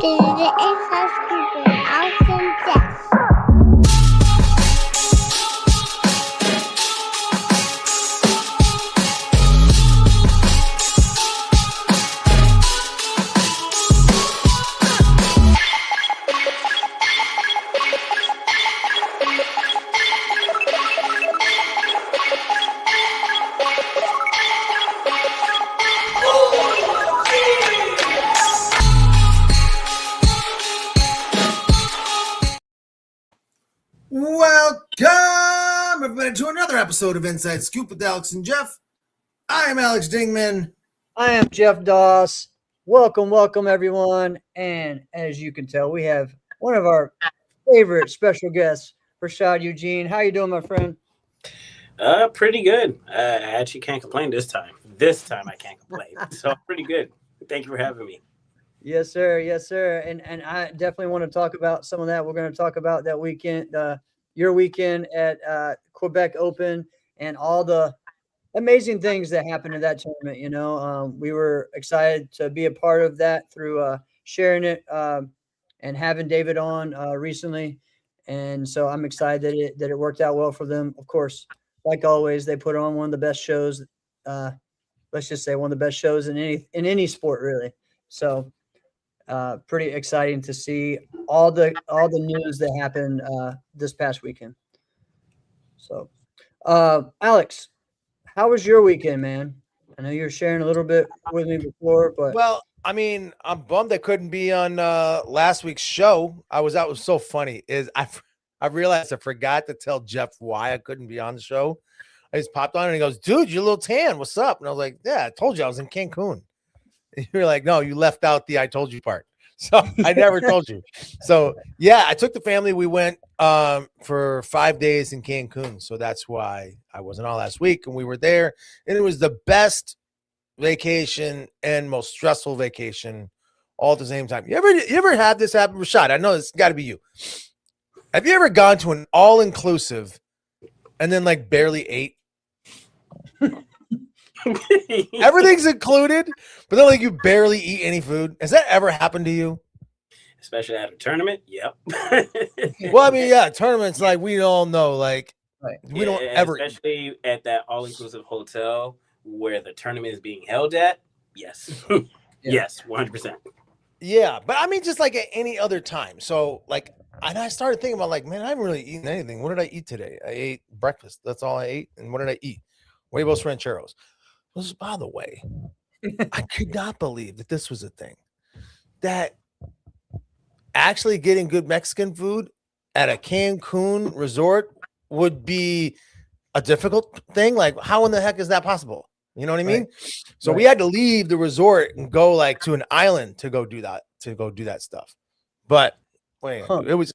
David and housekeeping Alex and Jeff. Welcome, everybody, to another episode of Inside Scoop with Alex and Jeff. I am Alex Dingman. I am Jeff Doss. Welcome, everyone. And as you can tell, we have one of our favorite special guests, Rashad Eugene. How you doing, my friend? Pretty good. I actually can't complain this time. This time I can't complain. So pretty good. Thank you for having me. Yes, sir. Yes, sir. And I definitely want to talk about some of that. We're going to talk about that weekend, your weekend at Quebec Open, and all the amazing things that happened in that tournament. You know, we were excited to be a part of that through sharing it and having David on recently. And so I'm excited that it worked out well for them. Of course, like always, they put on one of the best shows. Let's just say one of the best shows in any sport, really. So pretty exciting to see all the news that happened this past weekend. So, Alex, how was your weekend, man? I know you were sharing a little bit with me before, but well, I mean, I'm bummed I couldn't be on last week's show. That was so funny. I realized I forgot to tell Jeff why I couldn't be on the show. I just popped on and he goes, "Dude, you're a little tan. What's up?" And I was like, "Yeah, I told you I was in Cancun." And you're like, "No, you left out the I told you part." So I never told you. So yeah, I took the family. We went for 5 days in Cancun. So that's why I wasn't on last week. And we were there, and it was the best vacation and most stressful vacation all at the same time. You ever had this happen, Rashad? I know it's got to be you. Have you ever gone to an all-inclusive and then like barely ate? Everything's included, but then like you barely eat any food. Has that ever happened to you? Especially at a tournament? Yep. Well, I mean, yeah, tournaments, like we all know, like we don't ever, especially at that all-inclusive hotel where the tournament is being held at. Yes. Yes, 100%. Yeah, but I mean, just like at any other time. So like, and I started thinking about like, man, I haven't really eaten anything. What did I eat today? I ate breakfast. That's all I ate. And what did I eat? Huevos rancheros. This, by the way, I could not believe that this was a thing. That actually getting good Mexican food at a Cancun resort would be a difficult thing. Like, how in the heck is that possible? You know what I mean? Right. So we had to leave the resort and go like to an island to go do that stuff. But wait, it was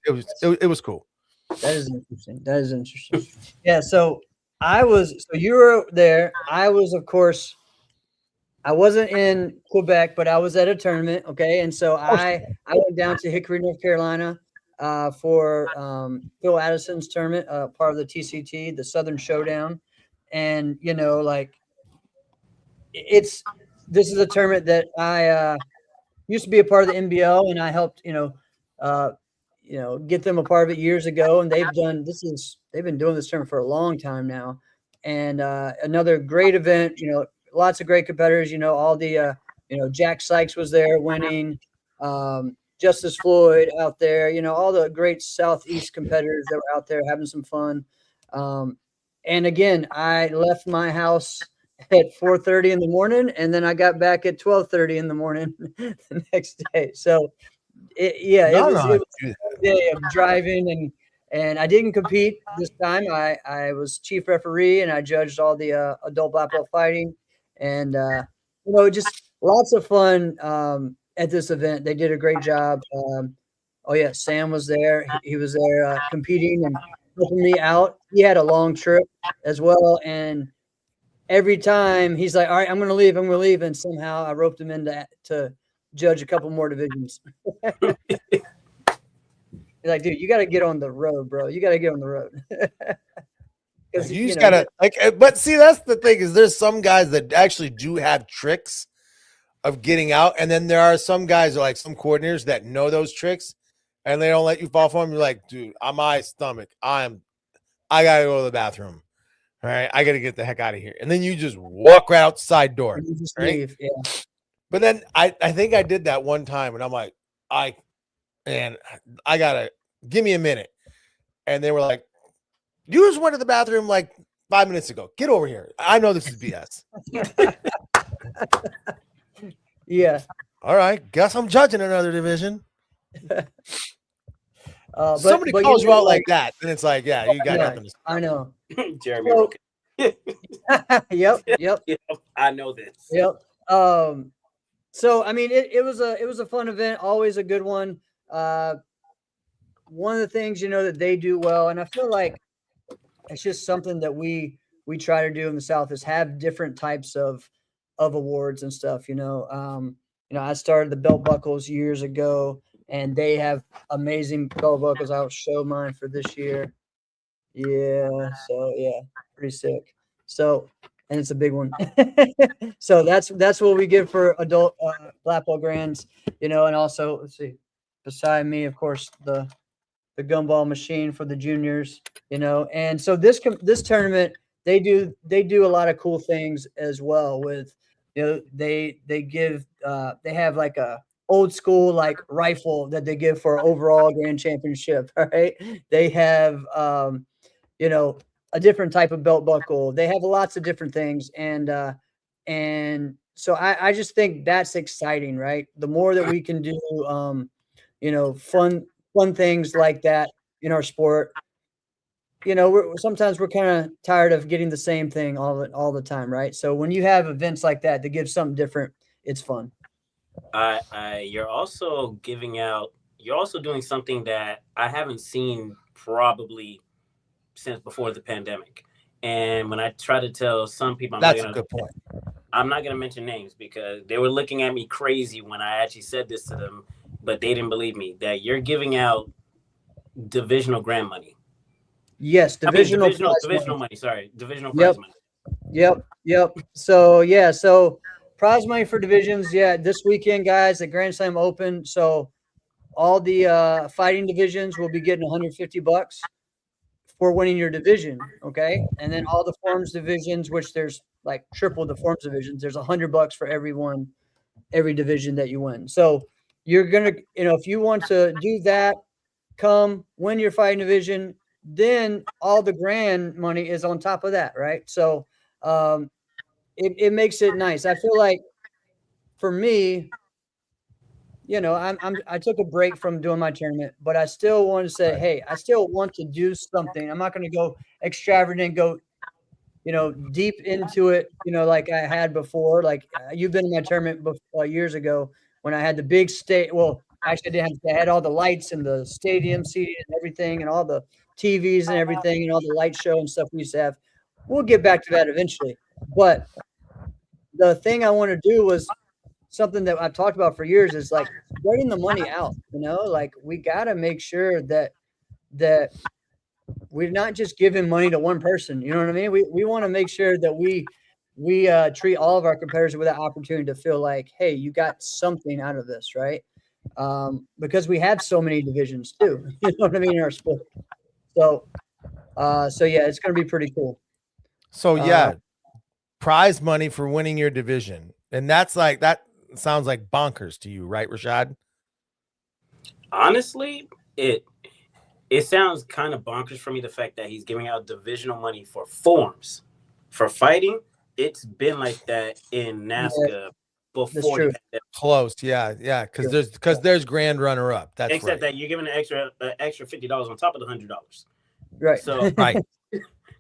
cool. That is interesting. Yeah. So you were there. I was, of course, I wasn't in Quebec, but I was at a tournament. Okay. And so I went down to Hickory, North Carolina for Phil Addison's tournament, part of the TCT, the Southern Showdown. And, you know, like this is a tournament that I used to be a part of the NBL, and I helped, get them a part of it years ago. And they've been doing this tournament for a long time now. And another great event, lots of great competitors, all the, Jack Sykes was there winning, Justice Floyd out there, all the great Southeast competitors that were out there having some fun. And again, I left my house at 4:30 in the morning, and then I got back at 12:30 in the morning the next day. So it was a day of driving, and I didn't compete this time. I was chief referee, and I judged all the adult black belt fighting, and just lots of fun at this event. They did a great job. Sam was there. He was there competing and helping me out. He had a long trip as well, and every time he's like, "All right, I'm going to leave," and somehow I roped him into to judge a couple more divisions. He's like, "Dude, you got to get on the road, bro. You got to get on the road." You just gotta like, but see, that's the thing is there's some guys that actually do have tricks of getting out. And then there are some guys, like some coordinators, that know those tricks, and they don't let you fall for them. You're like, dude, on my stomach, I gotta go to the bathroom. All right, I gotta get the heck out of here. And then you just walk right out the side door. And you just Right? leave. Yeah. But then I think I did that one time, and I'm like, I gotta give me a minute. And they were like, you just went to the bathroom like 5 minutes ago. Get over here. I know this is BS. Yeah. All right, guess I'm judging another division. Somebody but calls you you know, out like that, and it's like, yeah, you got yeah, nothing to say. I know. Jeremy, So- okay. Yep. Yep, I know this. Yep. So I mean, it was a fun event, always a good one. One of the things that they do well, and I feel like it's just something that we try to do in the South is have different types of awards and stuff. I started the belt buckles years ago, and they have amazing belt buckles. I'll show mine for this year. Yeah, so yeah, pretty sick. So, and it's a big one. So that's what we give for adult black belt grands, and also let's see, beside me, of course, the gumball machine for the juniors, and so this tournament they do a lot of cool things as well with, they give they have like a old school like rifle that they give for overall grand championship. All right, they have a different type of belt buckle. They have lots of different things, and so I just think that's exciting, right? The more that we can do, fun things like that in our sport. Sometimes we're kind of tired of getting the same thing all the time, right? So when you have events like that give something different, it's fun. You're also you're also doing something that I haven't seen probably since before the pandemic. And when I try to tell some people, That's a good point. I'm not going to mention names because they were looking at me crazy when I actually said this to them, but they didn't believe me, that you're giving out divisional grant money. Yes, divisional money. Sorry, divisional Yep. prize money. Yep. So prize money for divisions. Yeah, this weekend, guys, at Grand Slam Open. So all the fighting divisions will be getting $150 for winning your division. Okay, and then all the forms divisions, which there's like triple the forms divisions, there's $100 for every division that you win. So you're gonna, if you want to do that, come win your fighting division. Then all the grand money is on top of that, right? So it makes it nice. I feel like for me, I took a break from doing my tournament, but I still want to say, hey, I still want to do something. I'm not going to go extravagant, go deep into it, like I had before. Like you've been in my tournament years ago when I had the big state. Well, actually, I had all the lights and the stadium seating and everything, and all the TVs and everything, and all the light show and stuff we used to have. We'll get back to that eventually. But the thing I want to do was something that I've talked about for years is like spreading the money out. Like we got to make sure that we're not just giving money to one person. You know what I mean? We want to make sure that we treat all of our competitors with that opportunity to feel like, hey, you got something out of this, right? Because we have so many divisions too. You know what I mean in our sport. So yeah, it's going to be pretty cool. So yeah, prize money for winning your division, and that sounds like bonkers to you, right, Rashad? Honestly, it sounds kind of bonkers for me, the fact that he's giving out divisional money for forms. For fighting, it's been like that in NASCAR before. Close, yeah, because there's grand runner up. That's except right. that you're giving an extra $50 on top of the $100. Right. So right.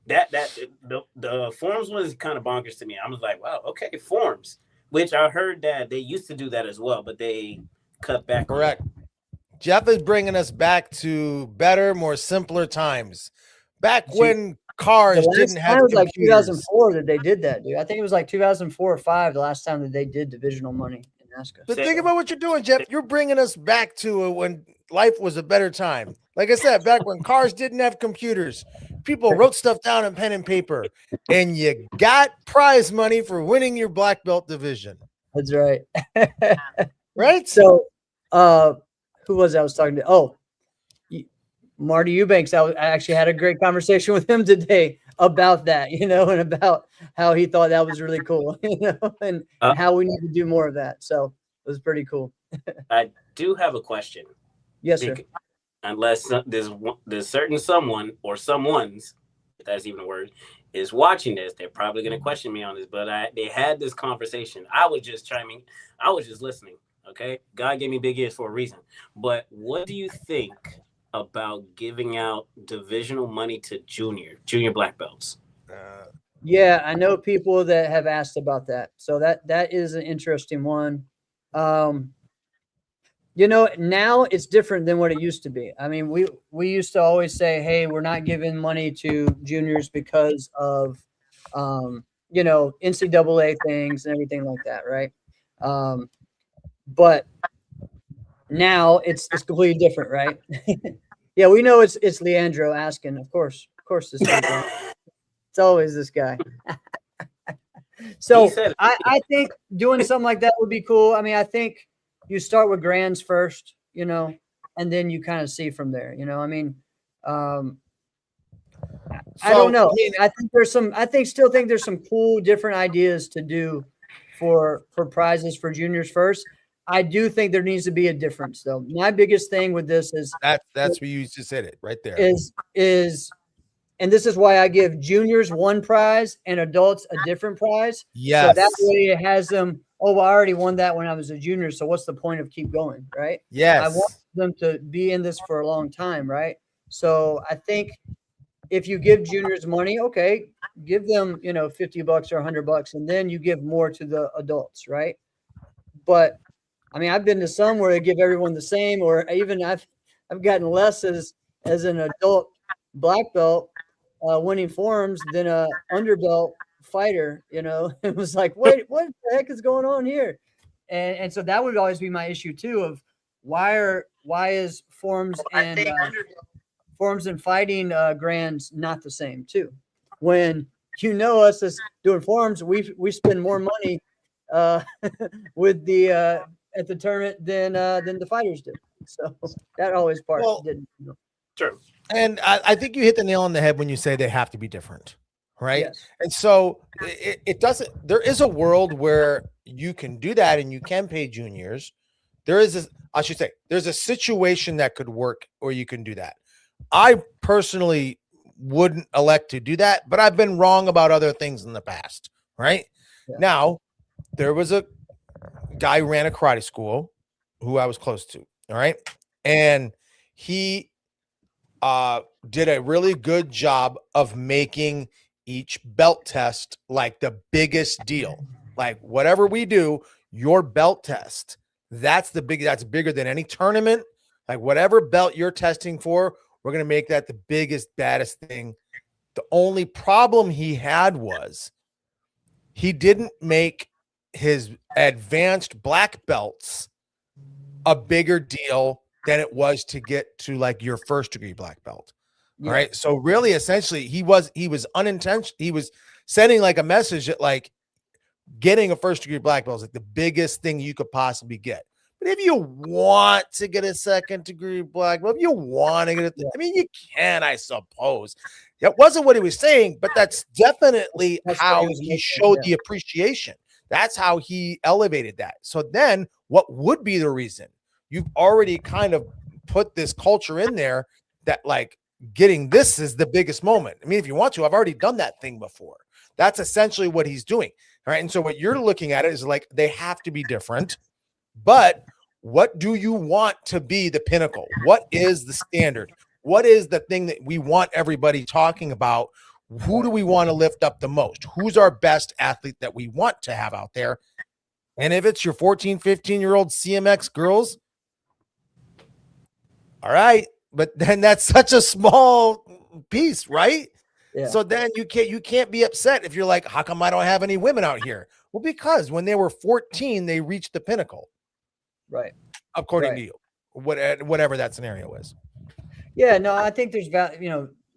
The forms was kind of bonkers to me. I was like, wow, okay, forms. Which I heard that they used to do that as well, but they cut back. Correct. Jeff is bringing us back to better, more simpler times. Back when cars didn't have computers. It was like 2004 that they did that, dude. I think it was like 2004 or 5 the last time that they did divisional money in NASCAR. But think about what you're doing, Jeff. You're bringing us back to when life was a better time. Like I said, back when cars didn't have computers, people wrote stuff down on pen and paper, and you got prize money for winning your black belt division. That's right. Right? So, who was I was talking to? Oh, Marty Eubanks. I actually had a great conversation with him today about that, and about how he thought that was really cool, and how we need to do more of that. So it was pretty cool. I do have a question. Yes, sir. Unless there's certain someone or someone's, if that's even a word, is watching this, they're probably going to question me on this. But they had this conversation. I was just chiming. I was just listening. Okay, God gave me big ears for a reason. But what do you think about giving out divisional money to junior black belts? Yeah, I know people that have asked about that. So that is an interesting one. Now it's different than what it used to be. I mean, we used to always say, "Hey, we're not giving money to juniors because of, NCAA things and everything like that, right?" But now it's completely different, right? Yeah, we know it's Leandro asking. Of course, this guy. It's always this guy. So I think doing something like that would be cool. I mean, I think you start with grands first, and then you kind of see from there. I mean, I don't know. I still think there's some cool different ideas to do for prizes for juniors first. I do think there needs to be a difference, though. My biggest thing with this is that's where you just said it right there. And this is why I give juniors one prize and adults a different prize. Yes. So that way it has them, I already won that when I was a junior. So what's the point of keep going, right? Yes. I want them to be in this for a long time, right? So I think if you give juniors money, okay, give them, $50 or $100, and then you give more to the adults, right? But I mean, I've been to some where they give everyone the same, or even I've gotten less as an adult black belt winning forums than a underbelt fighter. It was like, wait, what the heck is going on here? And so that would always be my issue too, of why is forums and fighting grands not the same too? When us as doing forums, we spend more money with the at the tournament than the fighters do. So that always didn't. True. And I think you hit the nail on the head when you say they have to be different, right? Yes. And so it doesn't. There is a world where you can do that and you can pay juniors. There's a situation that could work where you can do that. I personally wouldn't elect to do that, but I've been wrong about other things in the past, right? Yeah. Now, there was a guy who ran a karate school who I was close to, all right? And he did a really good job of making each belt test like the biggest deal. Like whatever we do, your belt test, that's bigger than any tournament. Like whatever belt you're testing for, we're going to make that the biggest, baddest thing. The only problem he had was he didn't make his advanced black belts a bigger deal than it was to get to like your first degree black belt. Yeah. All right. So really, essentially, he was unintentional. He was sending like a message that like getting a first degree black belt is like the biggest thing you could possibly get. But if you want to get a second degree black belt, if you want to get it, I mean, you can, I suppose. That wasn't what he was saying, but that's definitely how he showed the appreciation. That's how he elevated that. So then what would be the reason? You've already kind of put this culture in there that like getting this is the biggest moment. I mean, if you want to, I've already done that thing before. That's essentially what he's doing. All right. And so what you're looking at is like, they have to be different, but what do you want to be the pinnacle? What is the standard? What is the thing that we want everybody talking about? Who do we want to lift up the most? Who's our best athlete that we want to have out there? And if it's your 14, 15-year-old CMX girls, all right, but then that's such a small piece, right? Yeah. So then you can't be upset if you're like, how come I don't have any women out here? Well, because when they were 14, they reached the pinnacle. Right. According to you, whatever that scenario is. Yeah, no, I think there's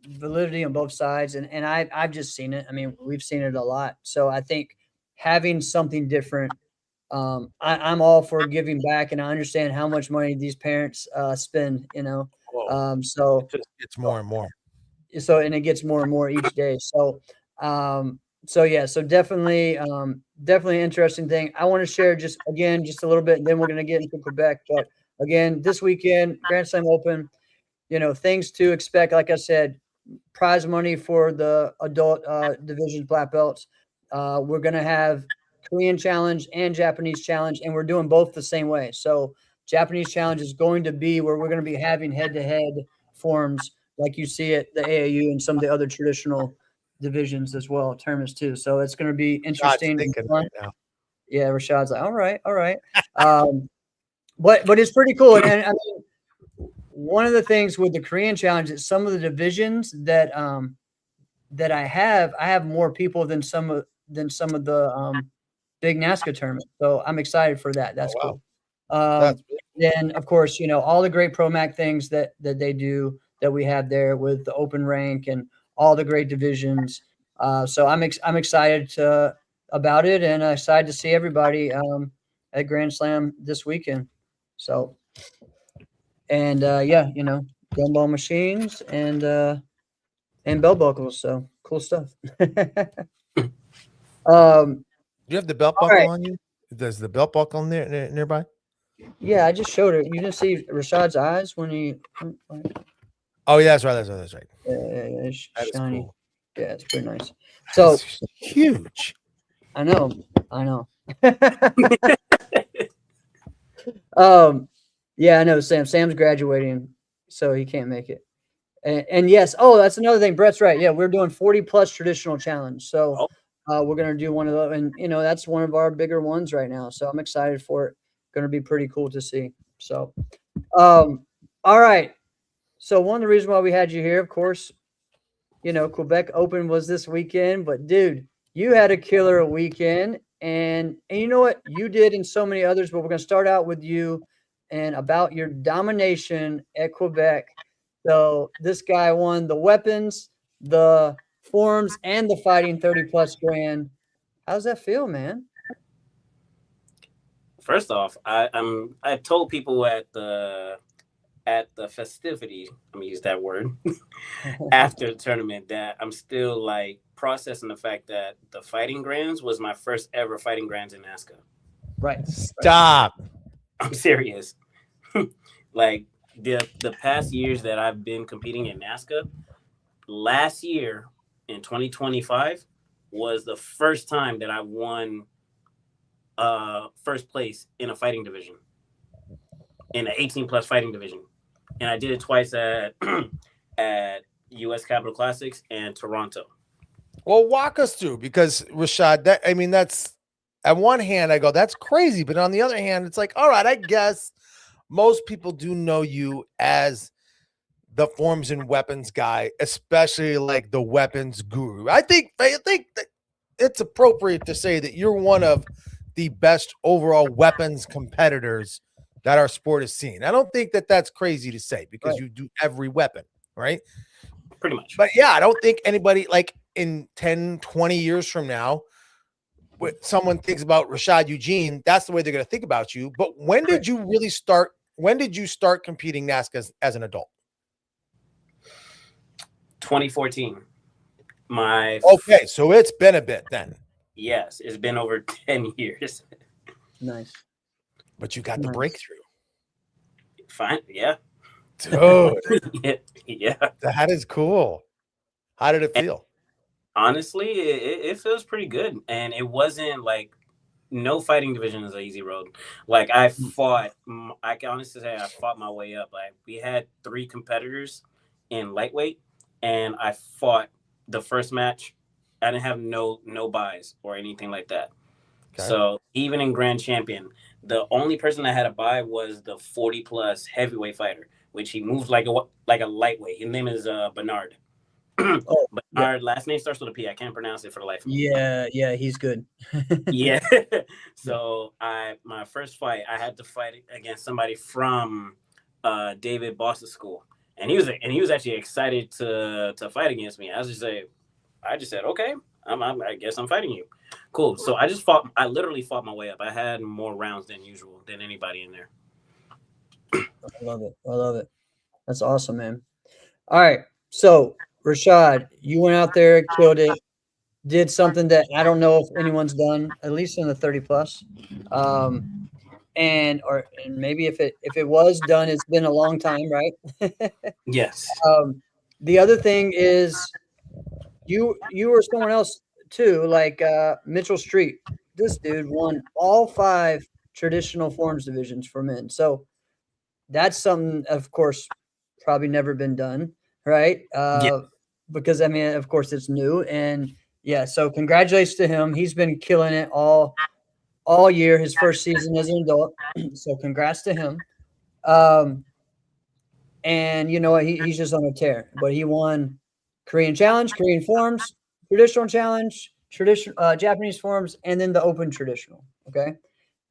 validity on both sides. And I've just seen it. I mean, we've seen it a lot. So I think having something different I'm all for giving back, and I understand how much money these parents spend. Whoa. So It just gets more and more. and it gets more and more each day. So definitely definitely interesting thing. I want to share just a little bit, and then we're going to get into Quebec. But again, this weekend, Grand Slam Open, things to expect. Like I said, prize money for the adult division black belts. We're going to have Korean challenge and Japanese challenge, and we're doing both the same way. So Japanese challenge is going to be where we're going to be having head-to-head forms like you see at the AAU and some of the other traditional divisions as well, tournaments too. So it's going to be interesting. Thinking right now. Yeah, Rashad's like, all right. But it's pretty cool. And I mean, one of the things with the Korean challenge is some of the divisions that I have more people than some of the big NASCAR tournaments. So I'm excited for that. That's wow. cool. That's Then of course, all the great Pro Mac things that they do that we have there with the open rank and all the great divisions. So I'm excited about it, and excited to see everybody at Grand Slam this weekend. So, and gumball machines and belt buckles. So cool stuff. Do you have the belt All buckle right. on you? Does the belt buckle nearby? Yeah, I just showed it. You didn't see Rashad's eyes when he. Oh yeah, that's right. That's right. Yeah, it's That is shiny. cool. Yeah, it's pretty nice. So That's huge. I know. Yeah, I know. Sam's graduating, so he can't make it. And yes, that's another thing. Brett's right. Yeah, we're doing 40 plus traditional challenge. So we're gonna do one of those, and that's one of our bigger ones right now. So I'm excited for it. Gonna be pretty cool to see. So, all right. So one of the reasons why we had you here, of course, Quebec Open was this weekend, but dude, you had a killer weekend, and you know what you did, and so many others. But we're gonna start out with you and about your domination at Quebec. So this guy won the weapons, the forms, and the fighting 30 plus grand. How's that feel, man? First off, I told people at the festivity, I'm gonna use that word, after the tournament, that I'm still like processing the fact that the fighting grands was my first ever fighting grands in NASCAR. Right. Stop. I'm serious. Like the past years that I've been competing in NASCAR, last year in 2025 was the first time that I won first place in a fighting division, in an 18 plus fighting division. And I did it twice at US Capital Classics and Toronto. Well, walk us through, because Rashad, that's at one hand I go, that's crazy, but on the other hand, it's like, all right, I guess most people do know you as the forms and weapons guy, especially like the weapons guru. I think that it's appropriate to say that you're one of the best overall weapons competitors that our sport has seen. I don't think that that's crazy to say, because you do every weapon, right? Pretty much. But yeah, I don't think anybody, like in 10, 20 years from now, when someone thinks about Rashad Eugene, that's the way they're going to think about you. But when did you really start? When did you start competing NASCAR as an adult? 2014. Okay, so it's been a bit then. Yes, it's been over 10 years. Nice. But you got the breakthrough. Fine, yeah. Dude. Yeah. That is cool. How did it feel? Honestly, it feels pretty good. And it wasn't like, no fighting division is an easy road. Like I can honestly say I fought my way up. Like we had 3 competitors in lightweight, and I fought the first match. I didn't have no buys or anything like that. Okay. So even in Grand Champion, the only person that had a buy was the 40 plus heavyweight fighter, which he moves like a lightweight. His name is Bernard. Bernard, last name starts with a P. I can't pronounce it for the life of me. Yeah, he's good. Yeah. So my first fight, I had to fight against somebody from David Boss's school, and he was actually excited to fight against me. I just said, okay, I guess I'm fighting you. Cool. So I literally fought my way up. I had more rounds than usual than anybody in there. I love it. I love it. That's awesome, man. All right. So, Rashad, you went out there, killed it, did something that I don't know if anyone's done, at least in the 30 plus. And maybe if it was done, it's been a long time, right? Yes. The other thing is you or someone else too, like Mitchell Street. This dude won all 5 traditional forms divisions for men. So that's something, of course, probably never been done, right? Yeah. Because I mean, of course, it's new, and yeah. So congratulations to him. He's been killing it all year. His first season as an adult. So congrats to him. And you know what? He's just on a tear. But he won Korean Challenge, Korean Forms, Traditional Challenge, Japanese Forms, and then the Open Traditional. Okay,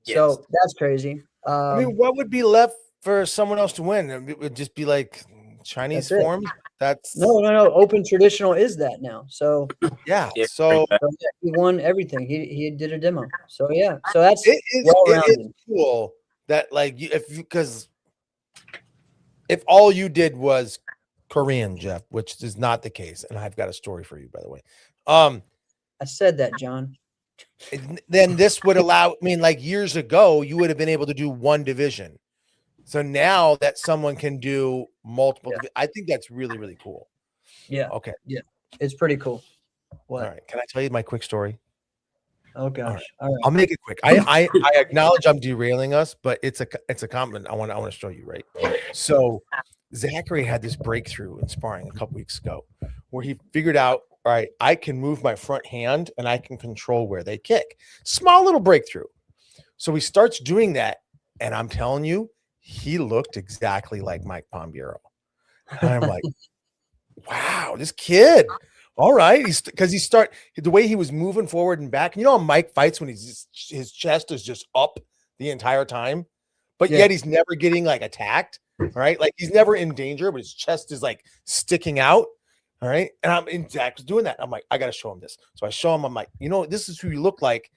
Yes. so that's crazy. I mean, what would be left for someone else to win? It would just be like Chinese That's it. forms. That's no. Open Traditional is that now. So yeah. Yeah. So yeah, he won everything. He did a demo. So yeah. So that's it is well-rounded. cool that like because if all you did was Korean, Jeff, which is not the case, and I've got a story for you, by the way. I said that, John. Then this would allow. I mean, like years ago, you would have been able to do one division. So now that someone can do multiple, I think that's really, really cool. Yeah. Okay. Yeah. It's pretty cool. What? All right. Can I tell you my quick story? Oh gosh. All right. I'll make it quick. I acknowledge I'm derailing us, but it's a compliment. I want to show you, right? So Zachary had this breakthrough in sparring a couple weeks ago where he figured out, all right, I can move my front hand and I can control where they kick. Small little breakthrough. So he starts doing that, and I'm telling you, he looked exactly like Mike Pombiero. And I'm like, wow, this kid. All right. The way he was moving forward and back. You know how Mike fights when his chest is just up the entire time, but yet he's never getting like attacked. All right. Like he's never in danger, but his chest is like sticking out. All right. And Zach was doing that. I'm like, I got to show him this. So I show him, I'm like, this is who you look like.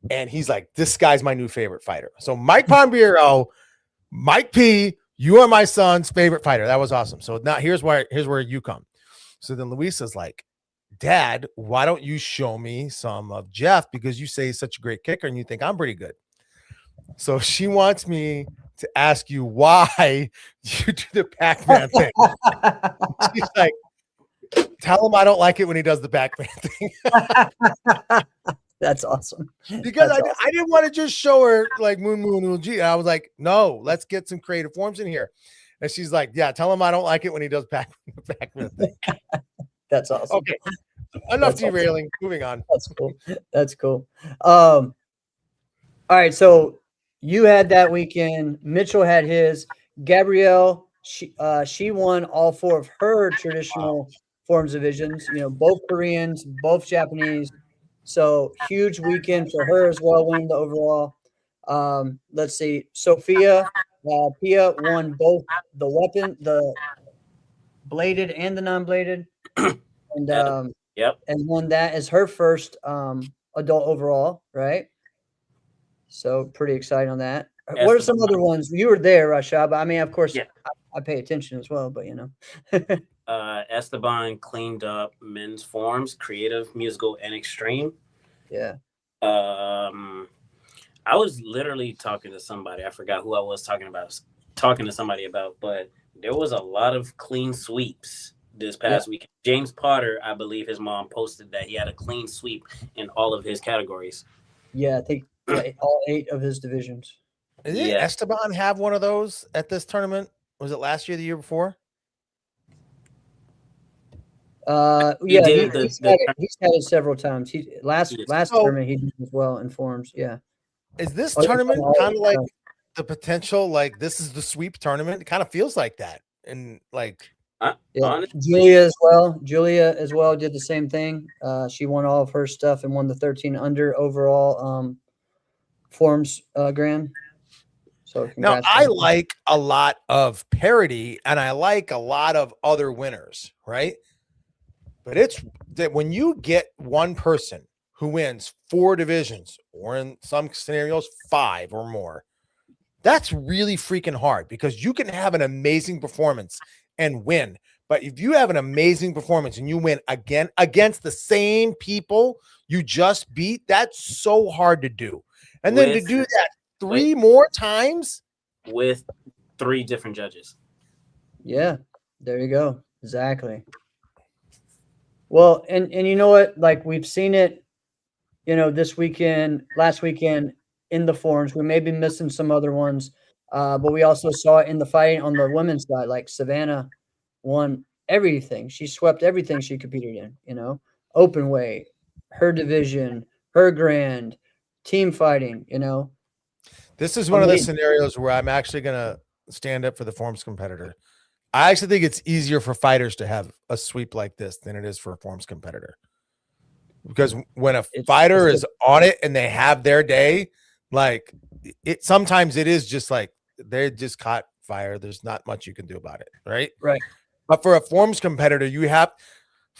And he's like, this guy's my new favorite fighter. So Mike Pombiero, Mike P, you are my son's favorite fighter. That was awesome. So now here's where you come. So then Luisa's like, Dad, why don't you show me some of Jeff? Because you say he's such a great kicker and you think I'm pretty good. So she wants me to ask you why you do the Pac-Man thing. She's like, tell him I don't like it when he does the Pac-Man thing. That's awesome. Because I didn't want to just show her like moon G. I was like, no, let's get some creative forms in here. And she's like, yeah, tell him I don't like it when he does Pac-Man thing. That's awesome. Okay. Enough derailing. Awesome. Moving on. That's cool. That's cool. All right. So you had that weekend. Mitchell had his. Gabrielle, she won all 4 of her traditional forms divisions. Both Koreans, both Japanese. So huge weekend for her as well, winning the overall. Let's see. Sophia Pia won both the weapon, the bladed and the non-bladed. And and won that as her first adult overall, right? So pretty excited on that. What are some other ones? You were there, Rashad, but I mean, of course, I pay attention as well, but Esteban cleaned up men's forms, creative, musical, and extreme. Yeah. I was literally talking to somebody. I forgot who I was talking to somebody about, but there was a lot of clean sweeps this past weekend. James Potter, I believe his mom posted that he had a clean sweep in all of his categories. Yeah, I think all 8 of his divisions. Did Esteban have one of those at this tournament? Was it last year, the year before? He's had it several times. Last tournament he did as well in forms. Yeah. Is this tournament kind of like the potential? Like this is the sweep tournament. It kind of feels like that, and like Julia as well. Julia as well did the same thing. She won all of her stuff and won the 13 under overall forms grand. So now I like a lot of parity, and I like a lot of other winners, right? but it's that when you get one person who wins 4 divisions, or in some scenarios 5 or more, that's really freaking hard, because you can have an amazing performance and win. But if you have an amazing performance and you win again against the same people you just beat, that's so hard to do. And then to do that 3 more times with 3 different judges. Yeah, there you go. Exactly. Well, and you know what? Like, we've seen it, this weekend, last weekend in the forums. We may be missing some other ones, but we also saw it in the fighting on the women's side. Like, Savannah won everything. She swept everything she competed in, open weight, her division, her grand, team fighting, this is one of the Amazing. scenarios where I'm actually going to stand up for the forms competitor. I actually think it's easier for fighters to have a sweep like this than it is for a forms competitor. Because when a fighter is on it and they have their day, like, it sometimes it is just like they just caught fire. There's not much you can do about it, right? Right. But for a forms competitor, you have,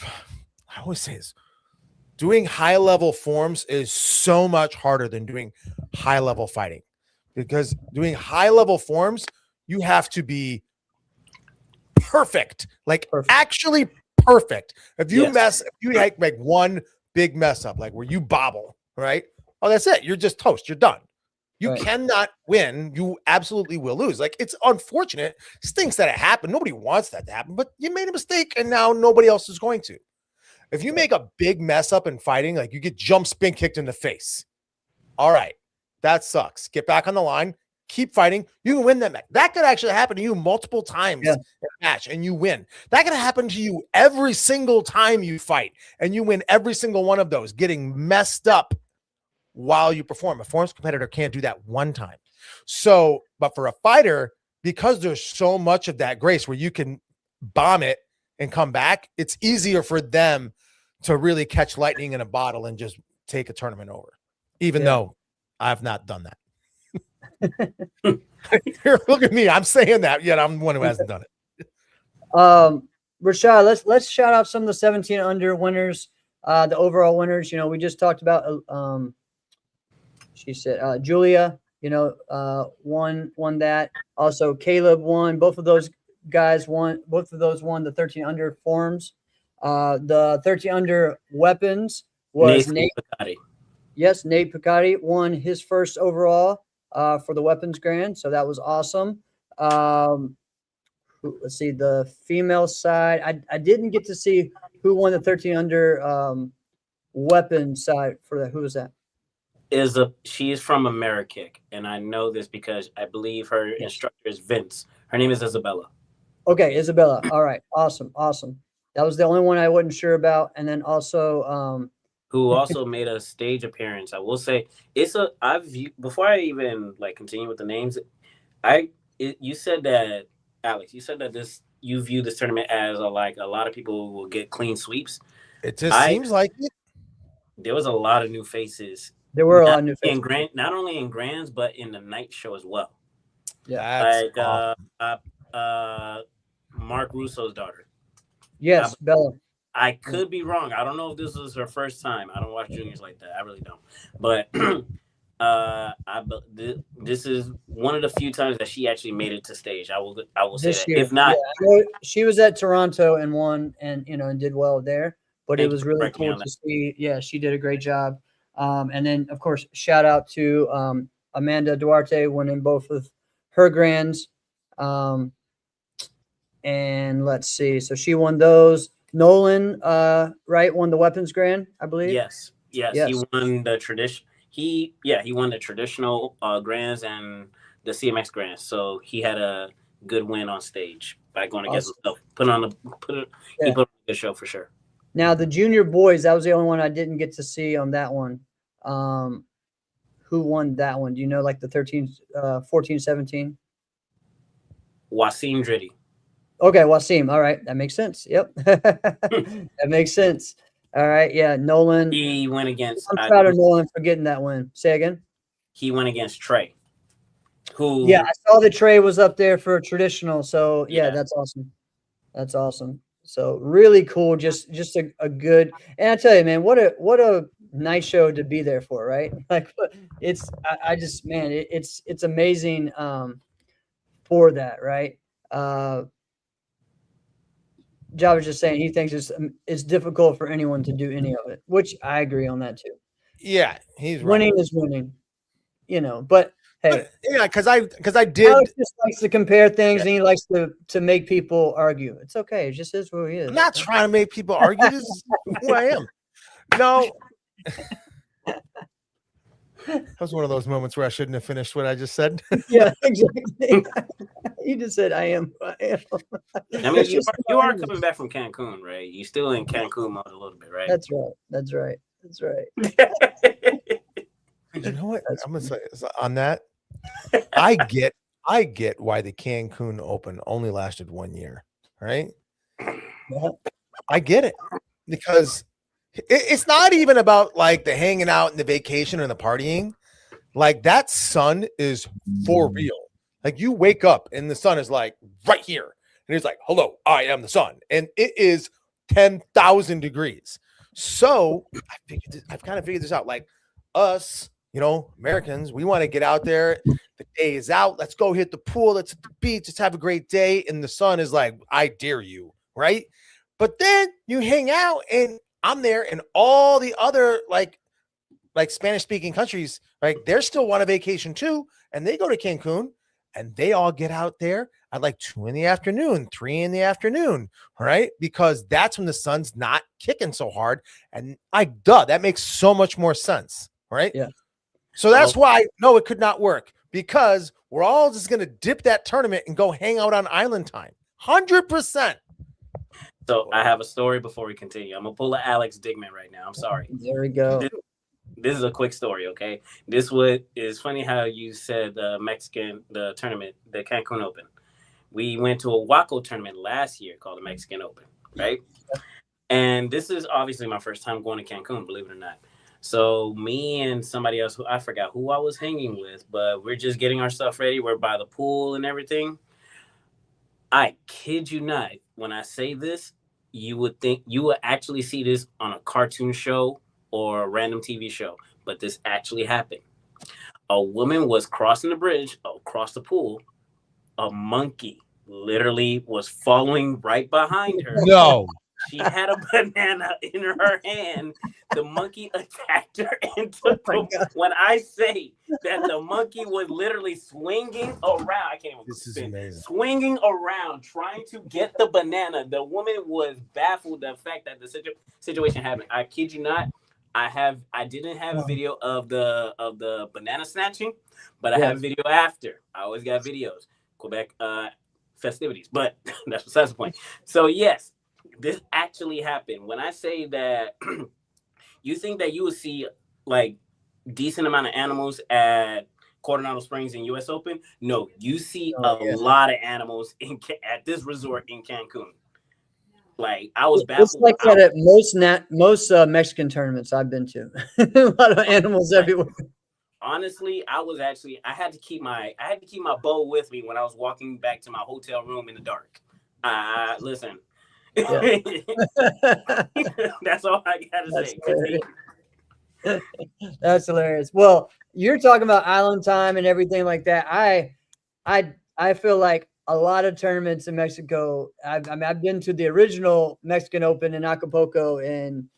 I always say this, doing high level forms is so much harder than doing high level fighting, because doing high level forms, you have to be perfect, actually perfect. If you if you make one big mess up, like where you bobble, right? Oh, that's it. You're just toast. You're done. You cannot win. You absolutely will lose. Like, it's unfortunate. Stinks that it happened. Nobody wants that to happen, but you made a mistake and now nobody else is going to. If you make a big mess up in fighting, like you get jump spin kicked in the face. All right. That sucks. Get back on the line. Keep fighting. You can win that match. That could actually happen to you multiple times in a match and you win. That could happen to you every single time you fight and you win every single one of those, getting messed up while you perform. A forms competitor can't do that one time. So, but for a fighter, because there's so much of that grace where you can bomb it and come back, it's easier for them to really catch lightning in a bottle and just take a tournament over, even though I've not done that. Look at me. I'm saying that, yet I'm the one who hasn't done it. Rashad, let's shout out some of the 17 under winners, the overall winners. We just talked about she said Julia, won that. Also Caleb won. Both of those guys won. Both of those won the 13 under forms. The 13 under weapons was Nate Picotti. Yes, Nate Picotti won his first overall for the weapons grand. So that was awesome. Let's see, the female side. I didn't get to see who won the 13 under weapons side for that. Who was that? She's from AmeriKick, and I know this because I believe her instructor is Vince. Her name is Isabella. Okay, Isabella. All right, awesome. That was the only one I wasn't sure about, and then also who also made a stage appearance. I will say before I even continue with the names, you said that, Alex, you said that you view this tournament as a lot of people will get clean sweeps. It just seems like it. There was a lot of new faces. There were a lot of new faces. Not only in grands, but in the night show as well. Yeah. Awesome. Mark Russo's daughter. Yes, Bella. I could be wrong. I don't know if this was her first time. I don't watch juniors like that. I really don't. But this is one of the few times that she actually made it to stage. I will say that. If not, she was at Toronto and won, and did well there. But it was really cool to see. Yeah, she did a great job. And then, of course, shout out to Amanda Duarte winning both of her grands. And let's see. So she won those. Nolan, won the weapons grand, I believe. Yes. He won the tradition. He won the traditional grands and the CMX grands. So he had a good win on stage by going against himself. He put on a good show for sure. Now the junior boys, that was the only one I didn't get to see on that one. Who won that one? Do you know, like the 13, 14, 17? Wasim Driddy. Okay, Wasim. All right, that makes sense. Yep, that makes sense. All right, yeah, Nolan. He went against. I'm proud of Nolan for getting that win. Say again. He went against Trey. Who? Yeah, I saw that Trey was up there for traditional. So yeah, that's awesome. That's awesome. So really cool. Just a good. And I tell you, man, what a nice show to be there for, right? Like I just, man, it's amazing for that, right? Job was just saying he thinks it's difficult for anyone to do any of it, which I agree on that too. Yeah, he's right. Winning is winning, but hey, But, yeah, because I did. Alex just likes to compare things and he likes to make people argue. It's okay. It just is who he is. I'm not trying to make people argue. This is who I am. No. That was one of those moments where I shouldn't have finished what I just said. Yeah, exactly. You just said I am. I mean, you are coming back from Cancun, right? You still in Cancun mode a little bit, right? That's right. That's right. That's right. You know what? I'm gonna say on that. I get why the Cancun Open only lasted 1 year, right? Yeah. I get it because it's not even about like the hanging out and the vacation and the partying. Like that sun is for real. Like you wake up and the sun is like right here, and it's like, "Hello, I am the sun," and it is 10,000 degrees. So I've kind of figured this out. Like us, Americans, we want to get out there. The day is out. Let's go hit the pool. Let's hit the beach. Let's have a great day. And the sun is like, I dare you, right? But then you hang out, and I'm there, and all the other like Spanish speaking countries, like they're still want a vacation too, and they go to Cancun, and they all get out there at like 2 in the afternoon, 3 in the afternoon, right? Because that's when the sun's not kicking so hard, and that makes so much more sense, right? Yeah. So that's why no, it could not work because we're all just gonna dip that tournament and go hang out on island time, 100%. So I have a story before we continue. I'm gonna pull a Alex Digman right now. I'm sorry. There we go. This is a quick story, okay? Is funny how you said the tournament, the Cancun Open. We went to a Waco tournament last year called the Mexican Open, right? And this is obviously my first time going to Cancun, believe it or not. So me and somebody else, who I forgot who I was hanging with, but we're just getting our stuff ready. We're by the pool and everything. I kid you not, when I say this, you would think you would actually see this on a cartoon show or a random TV show, but this actually happened. A woman was crossing the bridge across the pool. A monkey literally was following right behind her. No. She had a banana in her hand. The monkey attacked her and took when I say that the monkey was literally swinging around, I can't even This is amazing. Swinging around, trying to get the banana. The woman was baffled the fact that the situation happened. I kid you not. I didn't have a video of the banana snatching, but I have a video after. I always got videos. Quebec festivities, but that's besides the point. So yes, this actually happened. When I say that you think that you would see like decent amount of animals at Coronado Springs and US Open, no, you see a lot of animals at this resort in Cancun. Like I was baffled. It's like that at most Mexican tournaments I've been to. A lot of animals everywhere. Honestly, I had to keep my bow with me when I was walking back to my hotel room in the dark. Listen. Yeah. That's all I gotta say. That's hilarious. Well, you're talking about island time and everything like that. I feel like a lot of tournaments in Mexico. I've been to the original Mexican Open in Acapulco, and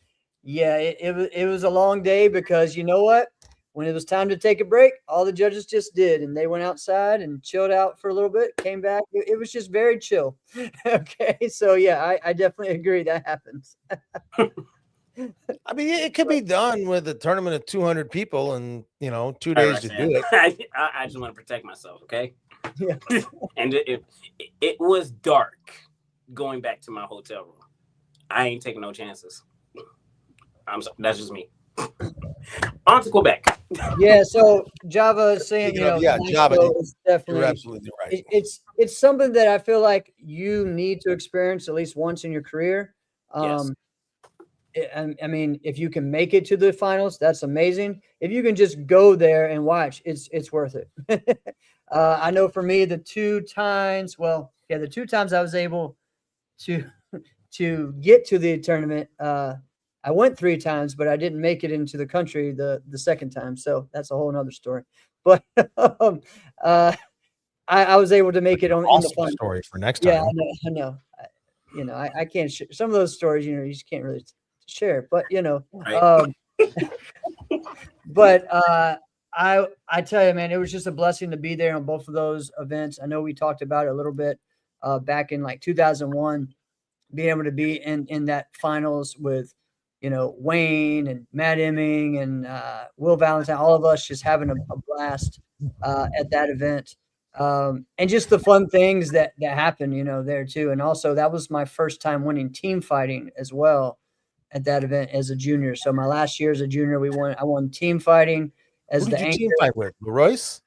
it was a long day because you know what? When it was time to take a break, all the judges just did, and they went outside and chilled out for a little bit, came back. It was just very chill. Okay, so yeah, I definitely agree that happens. I mean, it could be done with a tournament of 200 people and 2 days to do it. I just want to protect myself, okay? Yeah. And it was dark going back to my hotel room. I ain't taking no chances. I'm sorry, that's just me. On to Quebec. Yeah, so Java is saying, Java is definitely, you're absolutely right. It's something that I feel like you need to experience at least once in your career. Yes. I mean, if you can make it to the finals, that's amazing. If you can just go there and watch, it's worth it. I know for me, the two times I was able to to get to the tournament. I went 3 times, but I didn't make it into the country the second time. So that's a whole nother story. But I was able to make it in the Awesome final. story for next Yeah, time. I know. I can't some of those stories, you just can't really share. But Right. but I tell you, man, it was just a blessing to be there on both of those events. I know we talked about it a little bit back in like 2001, being able to be in that finals with Wayne and Matt Emming and Will Valentine, all of us just having a blast at that event. And just the fun things that happen, there too. And also that was my first time winning team fighting as well at that event as a junior. So my last year as a junior, I won team fighting as Who the did you anchor. team fight with? Leroyce?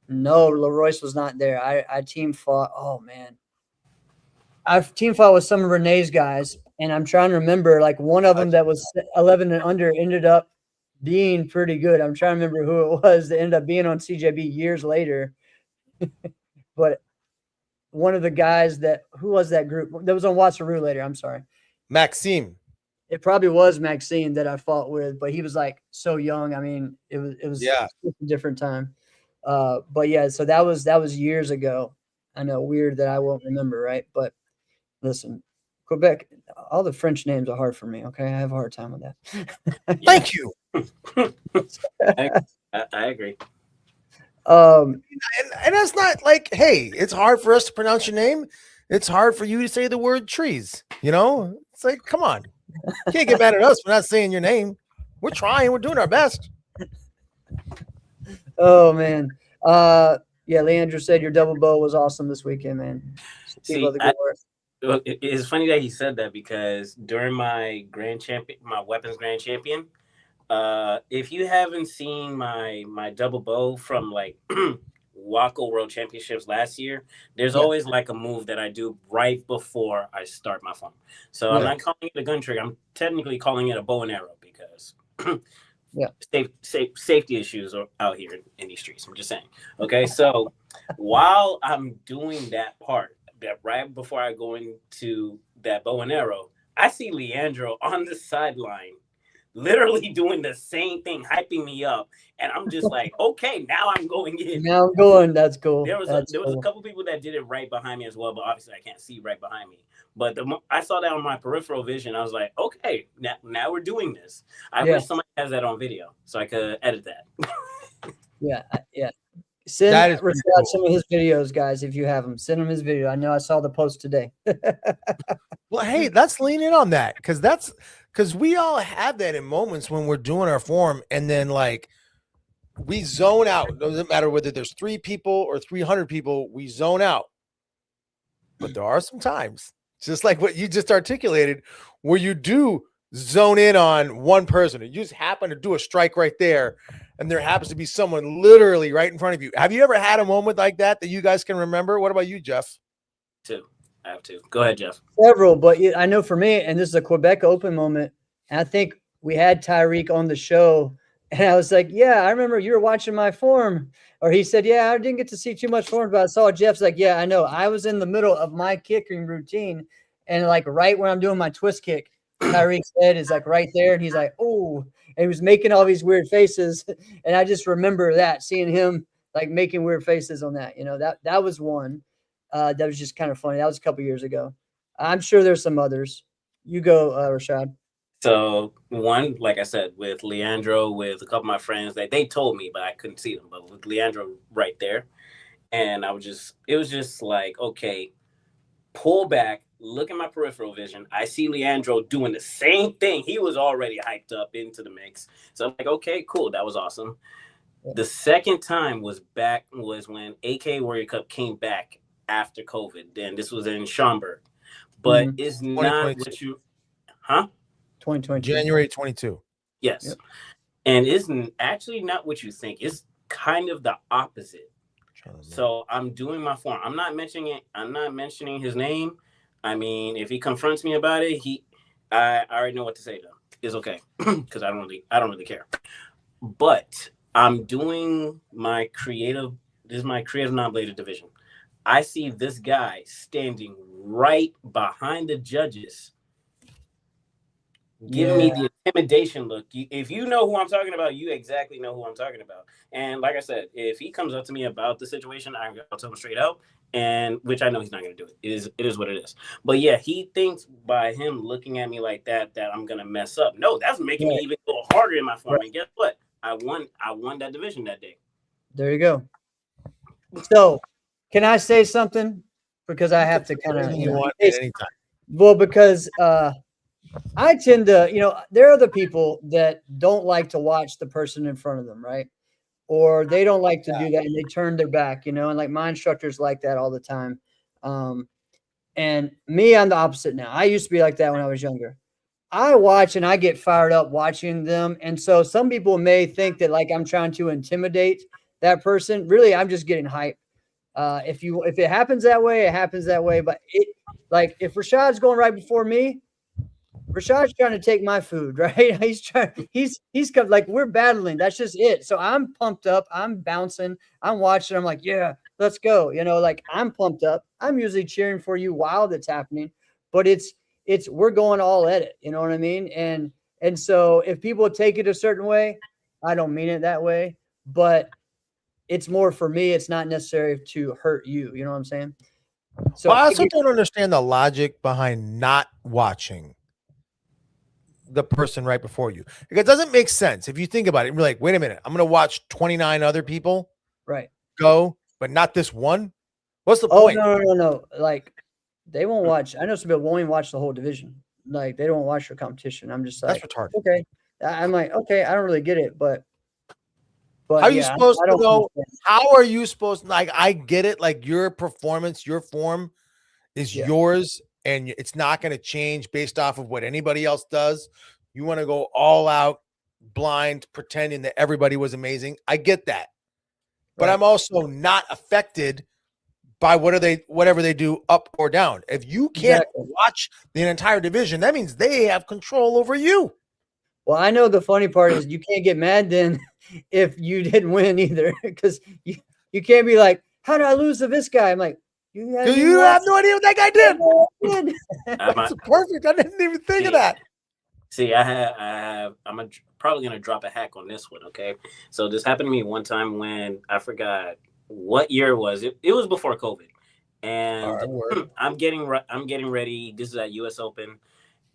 No, Leroyce was not there. I team fought. Oh man. I've team fought with some of Renee's guys, and I'm trying to remember, like one of them that was 11 and under ended up being pretty good. I'm trying to remember who it was that ended up being on CJB years later. But one of the guys who was that group that was on Watsaroo later? I'm sorry. Maxime. It probably was Maxine that I fought with, but he was like so young. I mean, it was Yeah. a different time. But yeah, so that was years ago. I know, weird that I won't remember, right? But listen, Quebec, all the French names are hard for me. Okay, I have a hard time with that. Thank you. I agree. And that's not like, hey, it's hard for us to pronounce your name. It's hard for you to say the word trees. It's like, come on. You can't get mad at us for not saying your name. We're trying. We're doing our best. Oh man. Yeah, Leandro said your double bow was awesome this weekend, man. See, it's funny that he said that, because during my weapons grand champion, if you haven't seen my double bow from like Waco World Championships last year, there's always like a move that I do right before I start my form. So I'm not calling it a gun trigger. I'm technically calling it a bow and arrow, because safety issues are out here in these streets. I'm just saying. Okay, so while I'm doing that part, that right before I go into that bow and arrow, I see Leandro on the sideline, literally doing the same thing, hyping me up, and I'm just like, okay, now I'm going in. Now I'm going. That's cool. There was a couple people that did it right behind me as well, but obviously I can't see right behind me. But I saw that on my peripheral vision. I was like, okay, now we're doing this. I wish somebody has that on video so I could edit that. Yeah. Send Rashad some of his videos, guys, if you have them. Send him his video. I know I saw the post today. Well, hey, let's lean in on that, because we all have that in moments when we're doing our form, and then like we zone out. It doesn't matter whether there's 3 people or 300 people, we zone out. But there are some times, just like what you just articulated, where you do zone in on one person. You just happen to do a strike right there, and there happens to be someone literally right in front of you. Have you ever had a moment like that you guys can remember? What about you, Jeff? I have to. Go ahead, Jeff. Several, but I know for me, and this is a Quebec Open moment, and I think we had Tyreek on the show, and I was like, yeah, I remember you were watching my form. Or he said, yeah, I didn't get to see too much form, but I saw Jeff's. Like, yeah, I know. I was in the middle of my kicking routine, and like right when I'm doing my twist kick, Tyreek's head is like right there, and he's like, oh, and he was making all these weird faces, and I just remember that, seeing him like making weird faces on that. That was one. That was just kind of funny. That was a couple years ago. I'm sure there's some others. You go, Rashad. So one, like I said, with Leandro, with a couple of my friends, they told me, but I couldn't see them. But with Leandro right there, and it was just like, okay, pull back, look at my peripheral vision. I see Leandro doing the same thing. He was already hyped up into the mix. So I'm like, okay, cool. That was awesome. Yeah. The second time was when AK Warrior Cup came back after COVID. Then this was in Schaumburg. But it's not what you, 2022. January 22. Yes. Yep. And it's actually not what you think. It's kind of the opposite. So I'm doing my form. I'm not mentioning his name. I mean, if he confronts me about it, I already know what to say to him. It's okay, because I don't really care. But I'm doing my creative. This is my creative non-bladed division. I see this guy standing right behind the judges, giving me the intimidation look. If you know who I'm talking about, you exactly know who I'm talking about. And like I said, if he comes up to me about the situation, I'm going to tell him straight out, and which I know he's not going to do it. It is what it is. But yeah, he thinks by him looking at me like that I'm going to mess up. No, that's making me even go harder in my form. Right. And guess what? I won that division that day. There you go. So, can I say something? Because I have to kind of anytime. Well, because I tend to, there are the people that don't like to watch the person in front of them, right? Or they don't like to do that and they turn their back, and like my instructors like that all the time. And me, I'm the opposite now. I used to be like that when I was younger. I watch and I get fired up watching them. And so some people may think that like I'm trying to intimidate that person. Really, I'm just getting hype. If it happens that way, it happens that way. But like if Rashad's going right before me, Rashad's trying to take my food, right? He's like, we're battling. That's just it. So I'm pumped up. I'm bouncing. I'm watching. I'm like, yeah, let's go. Like I'm pumped up. I'm usually cheering for you while that's happening, but we're going all at it. You know what I mean? And so if people take it a certain way, I don't mean it that way, but it's more for me. It's not necessary to hurt you. You know what I'm saying? So I also don't understand the logic behind not watching the person right before you. It doesn't make sense if you think about it. You're like, wait a minute, I'm going to watch 29 other people go, but not this one. What's the point? No. Like they won't watch. I know some people won't even watch the whole division. Like they don't watch your competition. I'm just like, that's retarded. Okay. I'm like, okay, I don't really get it, but how are you supposed to know? How are you supposed to, like, I get it. Like your performance, your form is yours. And it's not going to change based off of what anybody else does. You want to go all out, blind, pretending that everybody was amazing. I get that. But I'm also not affected by whatever they do up or down. If you can't watch the entire division, that means they have control over you. Well, I know the funny part is you can't get mad then if you didn't win either, because you can't be like, how did I lose to this guy? I'm like, you have no idea what that guy did. That's perfect. I didn't even think of that. See, I'm probably going to drop a hack on this one. Okay. So this happened to me one time when I forgot what year it was. It was before COVID, and I'm getting ready. This is at US Open,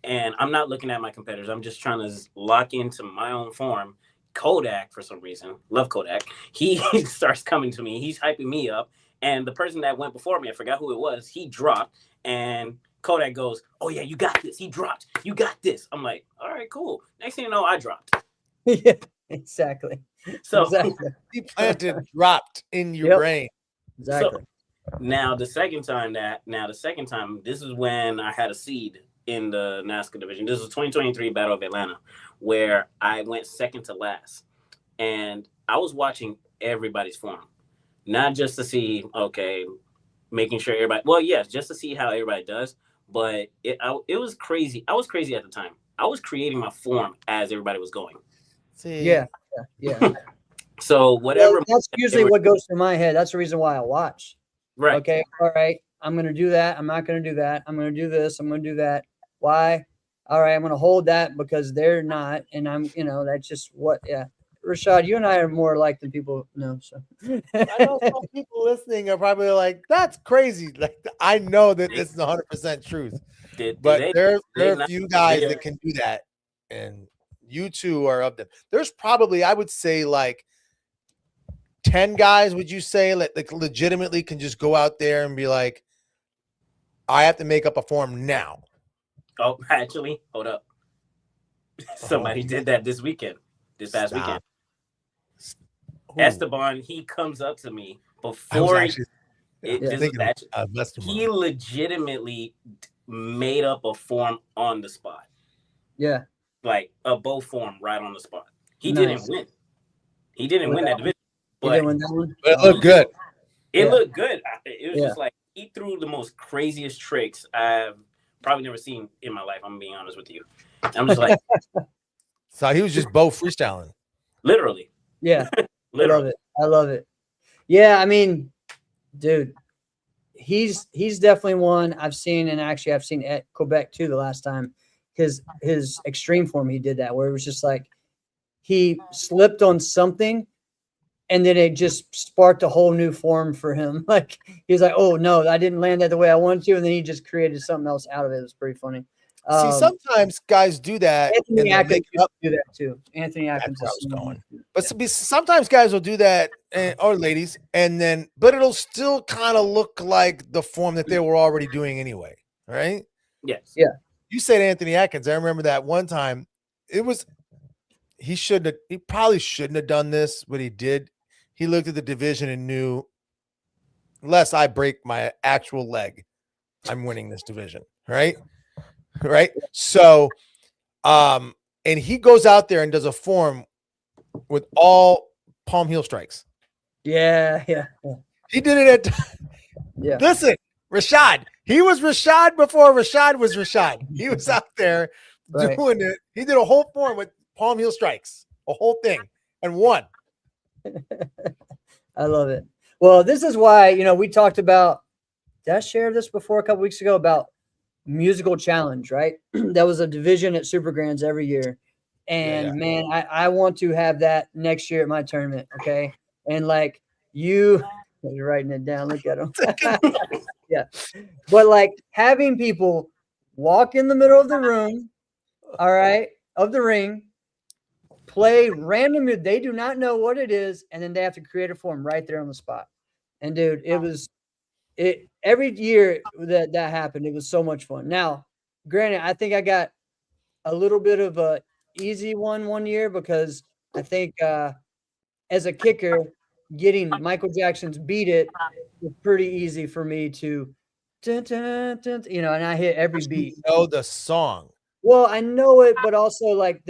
and I'm not looking at my competitors. I'm just trying to lock into my own form. Kodak, for some reason, love Kodak. He starts coming to me. He's hyping me up. And the person that went before me, I forgot who it was, he dropped. And Kodak goes, oh, yeah, you got this. He dropped. You got this. I'm like, all right, cool. Next thing you know, I dropped. Yeah, exactly. So he planted dropped in your brain. Exactly. So, now, the second time, this is when I had a seed in the NASCAR division. This was 2023 Battle of Atlanta, where I went second to last. And I was watching everybody's form. Not just to see, making sure everybody, well, yes, just to see how everybody does. But it was crazy. I was crazy at the time. I was creating my form as everybody was going. See. Yeah. So whatever. Well, that's usually what goes through my head. That's the reason why I watch. Right. Okay. All right. I'm going to do that. I'm not going to do that. I'm going to do this. I'm going to do that. Why? All right. I'm going to hold that because they're not. And I'm, that's just what, Rashad, you and I are more alike than people know. So I know some people listening are probably like, "That's crazy." Like I know that this is 100% truth, but there are a few guys that can do that, and you two are of them. There's probably, I would say, like 10 guys. Would you say like legitimately can just go out there and be like, "I have to make up a form now"? Oh, actually, hold up. Somebody did that this past weekend. Esteban, he comes up to me before he legitimately made up a form on the spot. Yeah. Like a bow form right on the spot. He didn't win. He didn't win that division. But it looked good. It looked good. It was just like he threw the most craziest tricks I've probably never seen in my life. I'm being honest with you. I'm just like, so he was just bow freestyling. Literally. Yeah. Literally. I love it. Yeah, I mean, dude, he's definitely one I've seen, and actually I've seen at Quebec too the last time. His extreme form, he did that where it was just like he slipped on something and then it just sparked a whole new form for him. Like he was like, "Oh no, I didn't land that the way I wanted to," and then he just created something else out of it. It was pretty funny. See, sometimes guys do that. Anthony and they Atkins make it up. used to do that too. Anthony That's Atkins where I is was someone- going. But sometimes guys will do that, or ladies, but it'll still kind of look like the form that they were already doing anyway, right? Yes. Yeah. You said Anthony Atkins. I remember that one time. He probably shouldn't have done this, but he did. He looked at the division and knew, unless I break my actual leg, I'm winning this division, right? Right. So, and he goes out there and does a form with all palm heel strikes. Yeah. He did it at, Yeah. listen, Rashad. He was Rashad before Rashad was Rashad. He was out there Right. doing it. He did a whole form with palm heel strikes, a whole thing, and won. I love it. Well, this is why, we talked about, did I share this before a couple weeks ago about musical challenge, right? That was a division at Super Grands every year. And man, I want to have that next year at my tournament. Okay. And like you're writing it down. Look at them. Yeah. But like having people walk in the middle of the room, all right, of the ring, play random, they do not know what it is, and then they have to create a form right there on the spot. And dude, it every year that happened, it was so much fun. Now, granted, I think I got a little bit of a easy one year because I think as a kicker, getting Michael Jackson's "Beat It" was pretty easy for me to, and I hit every beat. You know the song. Well, I know it, but also like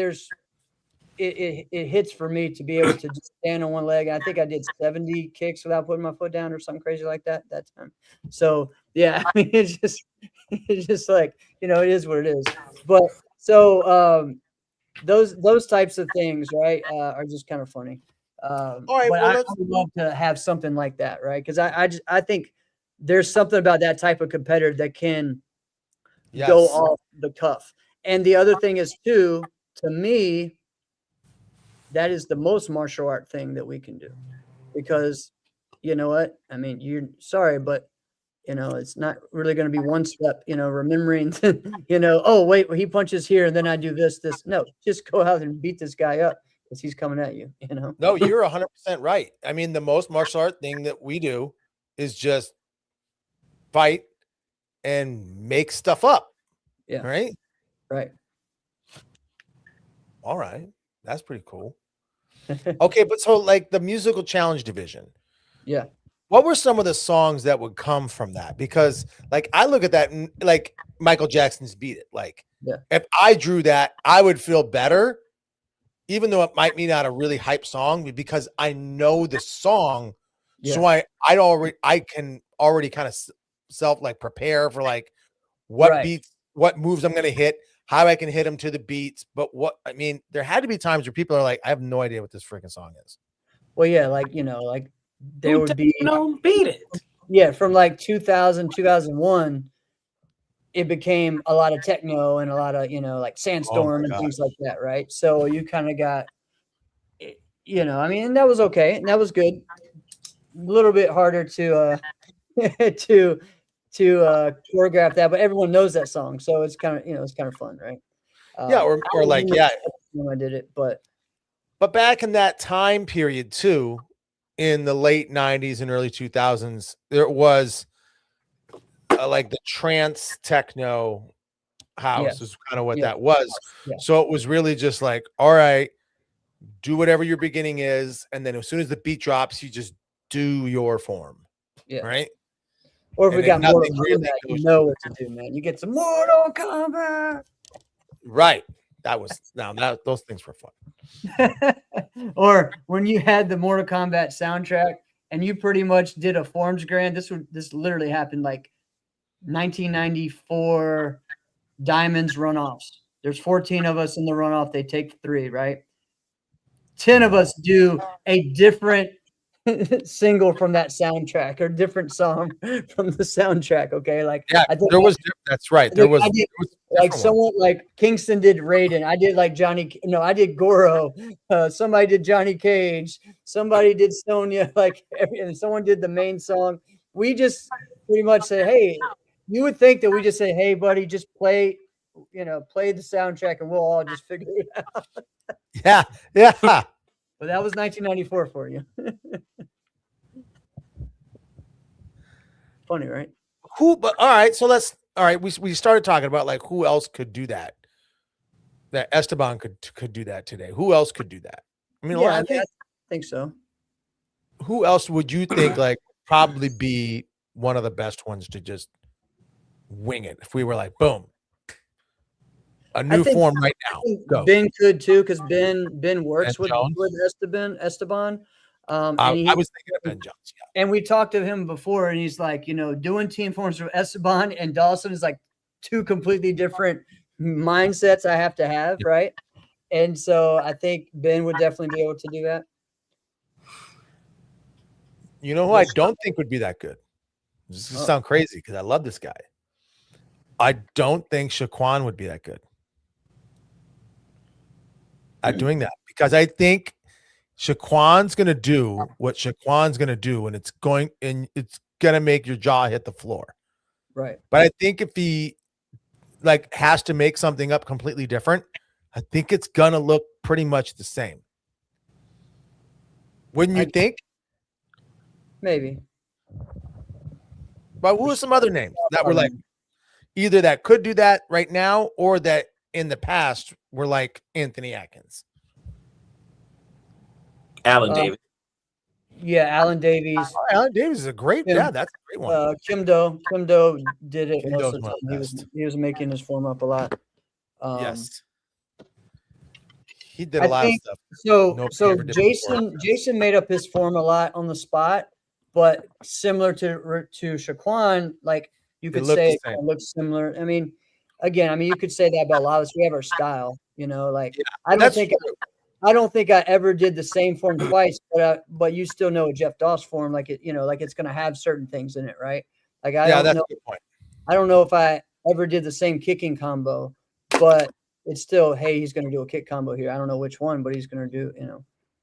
it hits for me to be able to just stand on one leg. I think I did 70 kicks without putting my foot down or something crazy like that time. So yeah, I mean it's just like, it is what it is. But so those types of things, right, are just kind of funny. All right, but well, I would love to have something like that, right? Because I think there's something about that type of competitor that can go off the cuff. And the other thing is too, to me, that is the most martial art thing that we can do, because you know what? I mean, you're sorry, but it's not really going to be one step, remembering, oh, wait, he punches here and then I do this. No, just go out and beat this guy up because he's coming at you, No, you're 100% right. I mean, the most martial art thing that we do is just fight and make stuff up. Yeah. Right. Right. All right. That's pretty cool. Okay. But so like the musical challenge division. Yeah. What were some of the songs that would come from that? Because like I look at that and like Michael Jackson's "Beat It." Like if I drew that, I would feel better, even though it might be not a really hype song, because I know the song. Yeah. So I can already kind of self like prepare for like what beats, what moves I'm going to hit, how I can hit them to the beats. But there had to be times where people are like, I have no idea what this freaking song is. Well, yeah, like, like there would be Beat It. Yeah, from like 2000, 2001, it became a lot of techno and a lot of, like Sandstorm and things like that, right? So you kind of got, and that was okay, and that was good. A little bit harder to choreograph that, but everyone knows that song, so it's kind of, it's kind of fun, right? Or like, when I did it, but back in that time period too, in the late 90s and early 2000s, there was like the trance techno house is kind of what that was. Yeah. So it was really just like, all right, do whatever your beginning is, and then as soon as the beat drops, you just do your form. Yeah. Right. Or if we got Mortal Kombat, you know what to do, man. You get some Mortal Kombat. Right. Those things were fun. Or when you had the Mortal Kombat soundtrack and you pretty much did a forms grand. This literally happened like 1994 Diamonds runoffs. There's 14 of us in the runoff. They take 3, right? 10 of us do a different single from that soundtrack or different song from the soundtrack. Okay, like Yeah, I think there was. That's right. There was. I did, There was like different ones. someone like Kingston did Raiden. I did like Johnny. No, I did Goro. Somebody did Johnny Cage. Somebody did Sonya. Like, and someone did the main song. We just pretty much said, "Hey," you would think that we just say, "Hey, buddy, just play, play the soundtrack, and we'll all just figure it out." Yeah, yeah. But that was 1994 for you. Funny, right? Who? But all right. So let's. All right. We started talking about like who else could do that. That Esteban could do that today. Who else could do that? I mean, Yeah, I think. I think so. Who else would you think like probably be one of the best ones to just wing it? If we were like, boom, a new form right now. Go. Ben could too, because Ben works with Jones? Esteban. I was thinking of Ben Jones. Yeah. And we talked to him before, and he's like, doing team forms with Esteban and Dawson is like two completely different mindsets I have to have, right? And so I think Ben would definitely be able to do that. You know who I don't think would be that good? This is gonna sound crazy because I love this guy. I don't think Shaquan would be that good at doing that, because I think Shaquan's gonna do what Shaquan's gonna do, and it's gonna make your jaw hit the floor. Right. But I think if he like has to make something up completely different, I think it's gonna look pretty much the same. Wouldn't you think? Maybe. But who are some other names that were like either that could do that right now, or that in the past were like Anthony Atkins? Alan Davis. Yeah, Alan Davies. Oh, Alan Davis is a great. Yeah, that's a great one. Kim Do did it most of the time. He was making his form up a lot. Yes, he did a lot of stuff. So Jason made up his form a lot on the spot, but similar to Shaquan, like you could say it kind of looks similar. I mean, you could say that about a lot of us. We have our style, like I don't think I ever did the same form twice, but you still know a Jeff Doss form, like it, like it's going to have certain things in it, right? Like that's a good point. I don't know if I ever did the same kicking combo, but it's still, hey, he's going to do a kick combo here. I don't know which one, but he's going to do,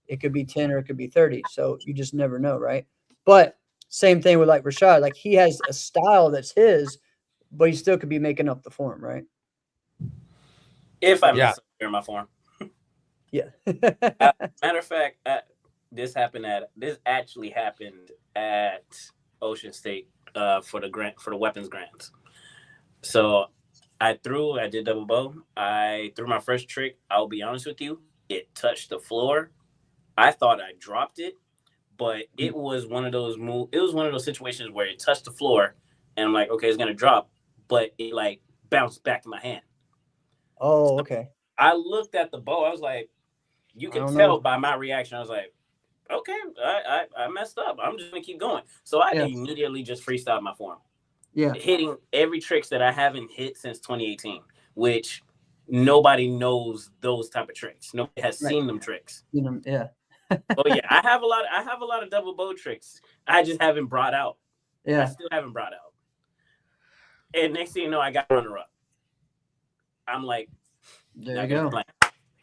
it could be 10 or it could be 30. So you just never know, right? But same thing with like Rashad, like he has a style that's his, but he still could be making up the form, right? If I mess up in my form. Yeah. Matter of fact, this actually happened at Ocean State for the weapons grants. So I did double bow. I threw my first trick. I'll be honest with you, it touched the floor. I thought I dropped it, but it was one of those situations where it touched the floor, and I'm like, okay, it's gonna drop, but it like bounced back in my hand. Oh, okay. I looked at the bow. I was like, you can tell by my reaction. I was like, okay, I messed up. I'm just gonna keep going. So I immediately just freestyled my form. Yeah, hitting every tricks that I haven't hit since 2018, which nobody knows those type of tricks. Nobody has seen them tricks. Yeah. Oh yeah, I have a lot of double bow tricks. I just haven't brought out. Yeah. I still haven't brought out. And next thing you know, I got runner up. I'm like, there you go.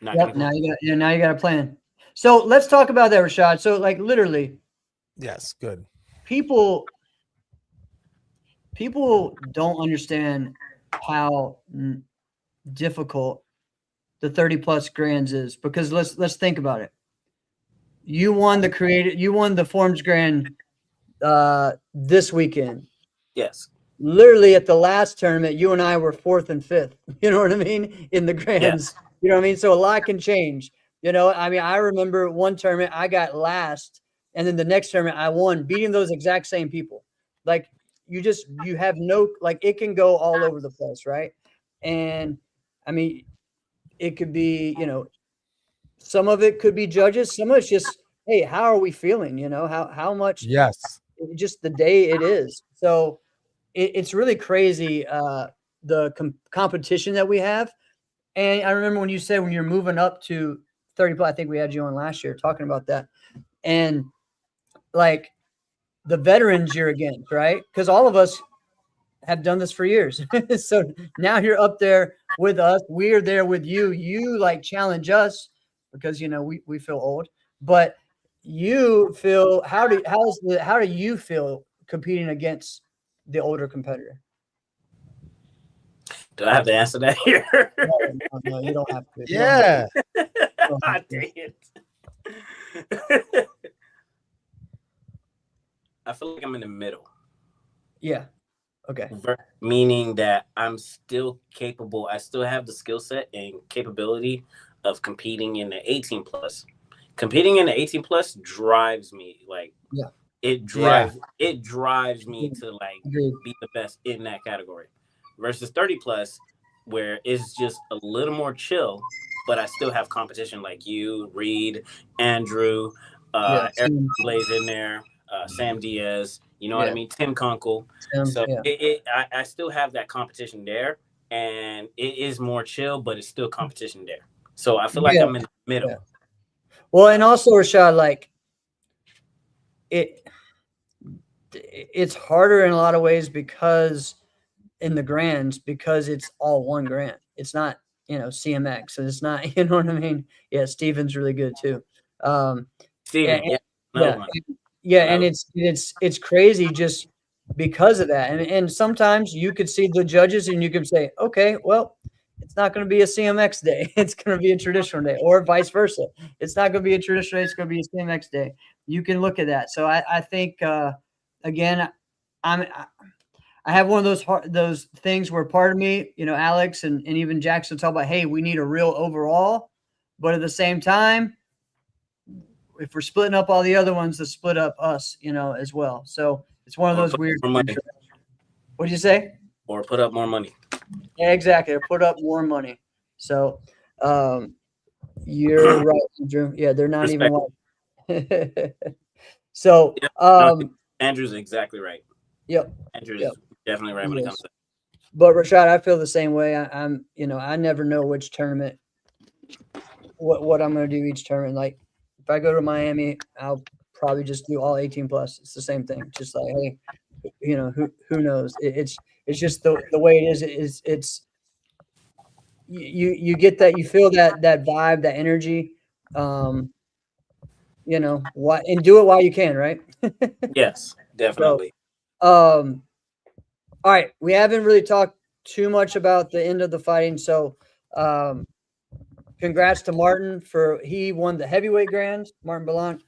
Now you got a plan. So let's talk about that, Rashad. So like literally, yes, good. People don't understand how difficult the 30 plus grands is, because let's think about it. You won the Forms Grand this weekend. Yes. Literally at the last tournament, you and I were 4th and 5th. You know what I mean? In the grands. Yes. You know what I mean? So a lot can change. I remember one tournament I got last, and then the next tournament I won, beating those exact same people. Like you have no, like it can go all over the place, right? And I mean, it could be, some of it could be judges, some of it's just, hey, how are we feeling? How much? Yes. Just the day it is. So it's really crazy, the competition that we have. And I remember when you said when you're moving up to 30, I think we had you on last year talking about that. And like the veterans you're against, right? Because all of us have done this for years. So now you're up there with us. We're there with you. You like challenge us because we feel old, but you feel how do you feel competing against the older competitor? Do I have to answer that here? No, you don't have to. Yeah. Ah, dang it. I feel like I'm in the middle. Yeah. Okay. Meaning that I'm still capable. I still have the skill set and capability of competing in the 18 plus. Competing in the 18 plus drives me like Yeah. it drives me to like Agreed. be the best in that category. Versus 30 plus, where it's just a little more chill, but I still have competition like you, Reed, Andrew, Yeah. Eric Blaze in there, Sam Diaz. You know what I mean? Tim Kunkel. So Yeah. I still have that competition there, and it is more chill, but it's still competition there. So I feel like I'm in the middle. Yeah. Well, and also, Rashad, like it's harder in a lot of ways because in the grands because it's all one grant. It's not CMX, and it's not what I mean. Yeah, Steven's really good too. Steven, Yeah, another one. yeah, and it's crazy just because of that. And sometimes you could see the judges and you could say, okay, well, it's not going to be a CMX day. It's going to be a traditional day, or vice versa. It's not going to be a traditional day. It's going to be a CMX day. You can look at that. So I think again, I have one of those things where part of me, Alex and even Jackson talk about, hey, we need a real overall, but at the same time, if we're splitting up all the other ones, to split up us, as well. So it's one of those weird. What did you say? Or put up more money. Yeah, exactly. Or put up more money. So you're right, Andrew. Yeah, they're not even like. So Andrew's exactly right. Yep. Andrew's definitely right when it comes to that. But Rashad, I feel the same way. I'm I never know which tournament, what I'm going to do each tournament. Like if I go to Miami, I'll probably just do all 18 plus. It's the same thing. Just like, hey, who knows? It's just the way it is. It's you get that, you feel that vibe, that energy. Why, and do it while you can, right? Yes, definitely. So, all right, we haven't really talked too much about the end of the fighting. So, congrats to Martin he won the heavyweight grand. Martin Blanc,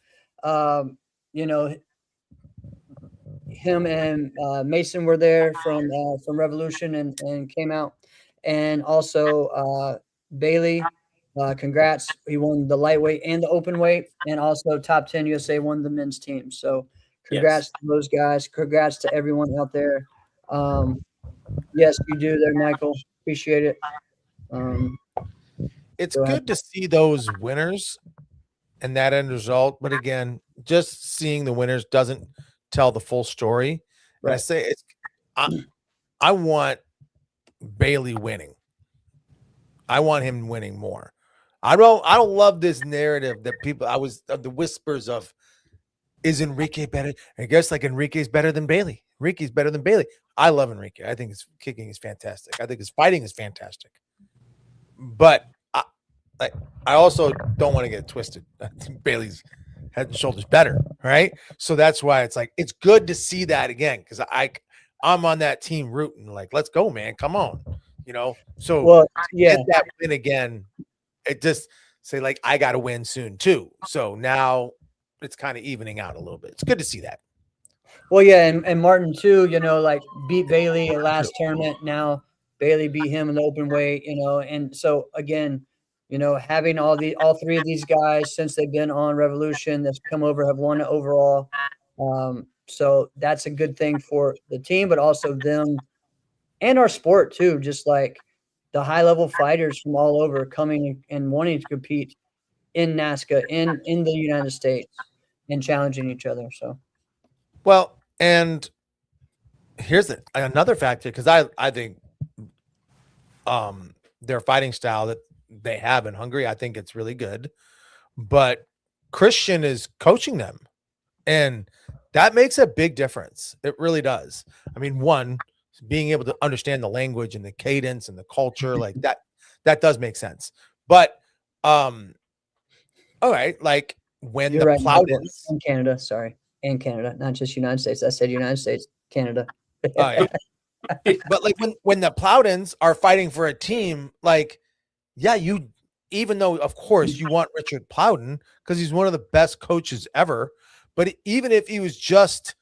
him and Mason were there from Revolution and came out, and also Bailey. Congrats, he won the lightweight and the open weight, and also top 10 USA won the men's team. So, congrats to those guys. Congrats to everyone out there. Yes, you do there, Michael. Appreciate it. It's good to see those winners and that end result, but again, just seeing the winners doesn't tell the full story. Right. And I say I want Bailey winning. I want him winning more. I don't love this narrative that the whispers of, is Enrique better? I guess like Enrique's better than Bailey. Enrique's better than Bailey. I love Enrique. I think his kicking is fantastic. I think his fighting is fantastic. But I also don't want to get twisted. Bailey's head and shoulders better, right? So that's why it's like it's good to see that again, because I'm on that team rooting, like, let's go, man, come on, So get that win again. It just say like I got to win soon too. So now it's kind of evening out a little bit. It's good to see that. Well, yeah, and Martin too, like beat Bailey at last tournament. Now Bailey beat him in the open weight, and so again, having all three of these guys since they've been on Revolution that's come over have won overall. So that's a good thing for the team, but also them and our sport too. Just like the high level fighters from all over coming and wanting to compete in NASCA in the United States and challenging each other. So, well, and here's another factor, because I think their fighting style that they have in Hungary, I think it's really good. But Christian is coaching them And that makes a big difference. It really does. I mean, one, being able to understand the language and the cadence and the culture, like that does make sense. But all right, like when You're the right, Michael. Plowdens, In Canada, sorry, and Canada, not just United States. I said United States, Canada. oh yeah. But like when the Plowdens are fighting for a team, like, yeah, you, even though of course you want Richard Plowden because he's one of the best coaches ever, but even if he was just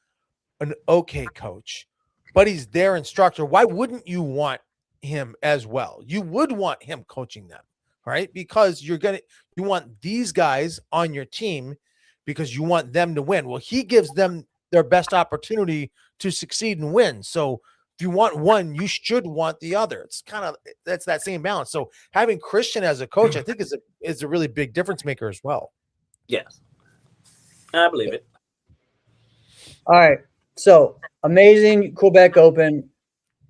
an okay coach, but he's their instructor, why wouldn't you want him as well? You would want him coaching them, right? Because you want these guys on your team because you want them to win. Well, he gives them their best opportunity to succeed and win. So if you want one, you should want the other. It's kind of, that's that same balance. So having Christian as a coach, I think is a really big difference maker as well. Yes, I believe it. All right. So amazing Quebec Open.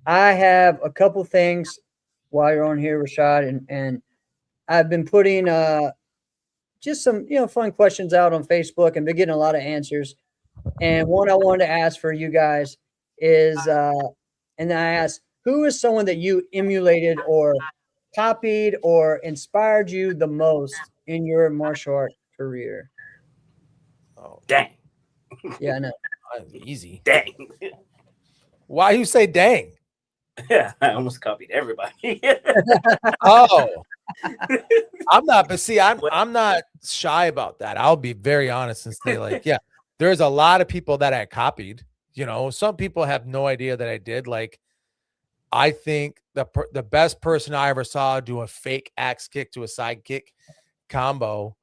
I have a couple things while you're on here, Rashad, and I've been putting just some fun questions out on Facebook and been getting a lot of answers. And one I wanted to ask for you guys is, and I asked, who is someone that you emulated or copied or inspired you the most in your martial art career? Oh, Dang. Yeah, I know. Easy. Dang. Why you say dang? Yeah, I almost copied everybody. Oh, I'm not, but see, I'm not shy about that. I'll be very honest and say, like, yeah, there's a lot of people that I copied. Some people have no idea that I did. Like, I think the best person I ever saw do a fake axe kick to a side kick combo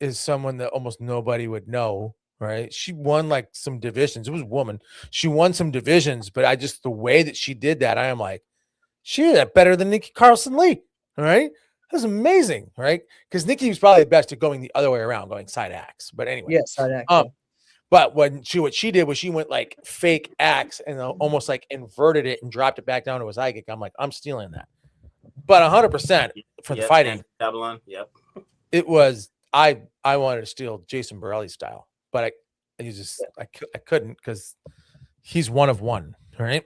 is someone that almost nobody would know. Right? She won like some divisions. It was a woman. She won some divisions, but the way that she did that, I am like, she did that better than Nikki Carlson Lee. All right. That's amazing. Right. Because Nikki was probably the best at going the other way around, going side axe. But anyway. Yes, side axe. But what she did was she went like fake axe and almost like inverted it and dropped it back down to a side kick. I'm like, I'm stealing that. But 100% for the fighting. Babylon. Yep. It was, I wanted to steal Jason Borelli's style, but I couldn't because he's one of one. Right.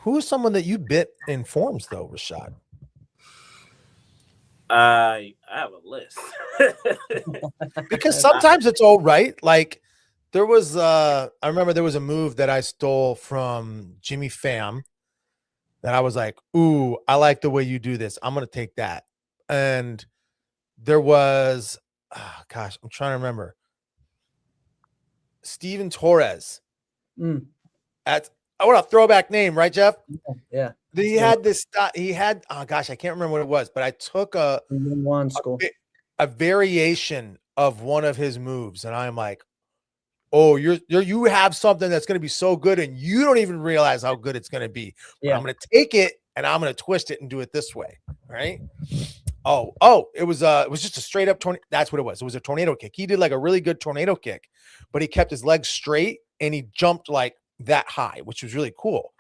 Who is someone that you bit in forms though, Rashad? I have a list. Because sometimes it's all right. Like there was I remember there was a move that I stole from Jimmy Pham that I was like, ooh, I like the way you do this. I'm gonna take that. And there was I'm trying to remember. Steven Torres. What a throwback name, right, Jeff? Yeah. He had this. He had. Oh gosh, I can't remember what it was, but I took a variation of one of his moves, and I'm like, "Oh, you have something that's going to be so good, and you don't even realize how good it's going to be. Yeah. I'm going to take it and I'm going to twist it and do it this way, right?" Oh, it was just a straight up tornado. That's what it was. It was a tornado kick. He did like a really good tornado kick, but he kept his legs straight and he jumped like that high, which was really cool.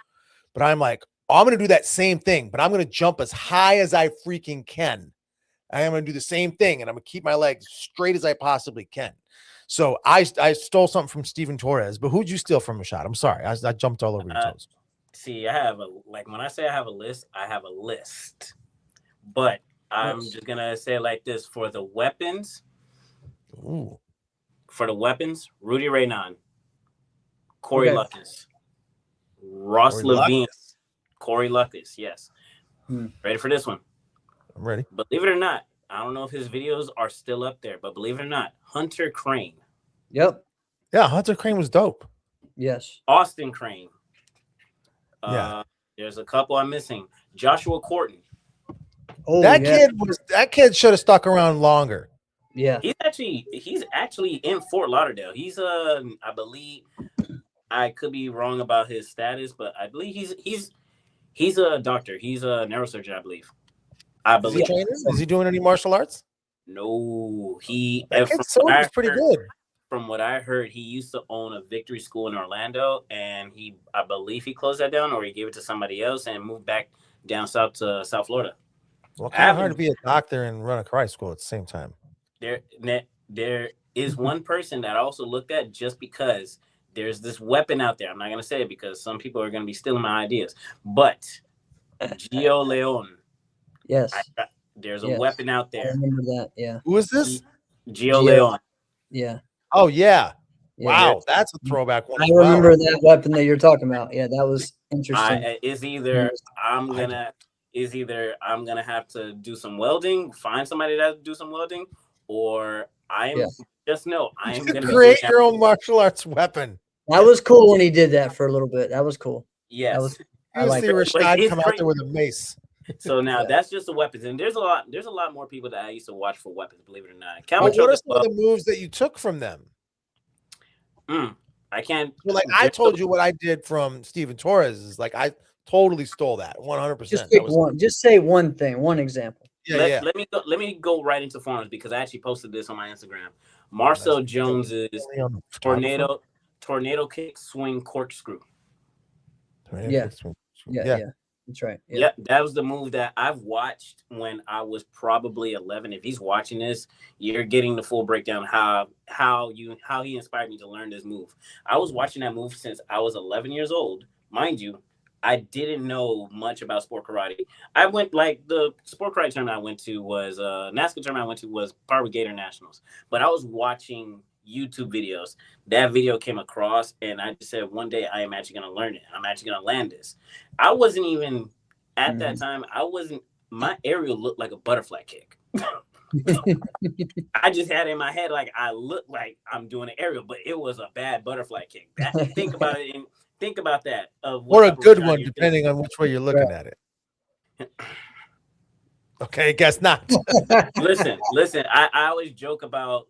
But I'm like, I'm going to do that same thing, but I'm going to jump as high as I freaking can. I'm going to do the same thing, and I'm going to keep my legs straight as I possibly can. So I stole something from Steven Torres, but who'd you steal from, Rashad? I'm sorry. I jumped all over your toes. See, I have when I say I have a list, but I'm just going to say it like this. For the weapons, Rudy Raynon, Corey Lucas, Ross Levine, Corey Lucas, yes. Ready for this one? I'm ready. Believe it or not, I don't know if his videos are still up there, but believe it or not, Hunter Crane. Yep. Yeah, Hunter Crane was dope. Yes. Austin Crane. Yeah. There's a couple I'm missing. Joshua Corton. Oh, that kid should have stuck around longer. Yeah. He's actually in Fort Lauderdale. He's I believe, I could be wrong about his status, but I believe he's a doctor. He's a neurosurgeon, I believe. Is he doing any martial arts? No, he's pretty good. From what I heard, he used to own a Victory School in Orlando, and I believe he closed that down, or he gave it to somebody else and moved back down south to South Florida. Well, kind of hard to be a doctor and run a karate school at the same time. There there is one person that I also looked at just because there's this weapon out there. I'm not gonna say it because some people are gonna be stealing my ideas, but Gio Leon. Yes. There's a Yes. weapon out I there. remember that. Yeah. Who is this? Gio Leon. Yeah. Oh yeah. Yeah. Wow, that's a throwback one. I as well. remember that weapon that you're talking about. Yeah, that was interesting. It's either I'm gonna have to do some welding, find somebody that do some welding, or I am just know I am gonna create your own martial arts weapon. That was cool when he did that for a little bit. That was cool. Yes. That was, You see Rashad come out crazy. there with a mace. So now that's just the weapons, and there's a lot more people that I used to watch for weapons. Believe it or not. Well, what are some of the moves that you took from them? I can't. Well, like I told you what I did from Steven Torres is like I totally stole that 100%. Just pick one. Just say one thing, one example. Yeah, Let me go right into forms because I actually posted this on my Instagram. Marcel Jones's tornado kick swing corkscrew. Yeah. That's right. Yeah, that was the move that I've watched when I was probably 11. If he's watching this, you're getting the full breakdown how he inspired me to learn this move. I was watching that move since I was 11 years old. Mind you, I didn't know much about sport karate. I went the sport karate tournament I went to was NASCAR tournament I went to was Power Gator Nationals. But I was watching YouTube videos. That video came across and I just said one day I am actually going to learn it. I'm actually going to land this. I wasn't even at that time. My aerial looked like a butterfly kick. I just had in my head like I look like I'm doing an aerial, but it was a bad butterfly kick. Think about it and think about that. Or a good one, depending on which way you're looking at it. Okay, guess not. Listen. I always joke about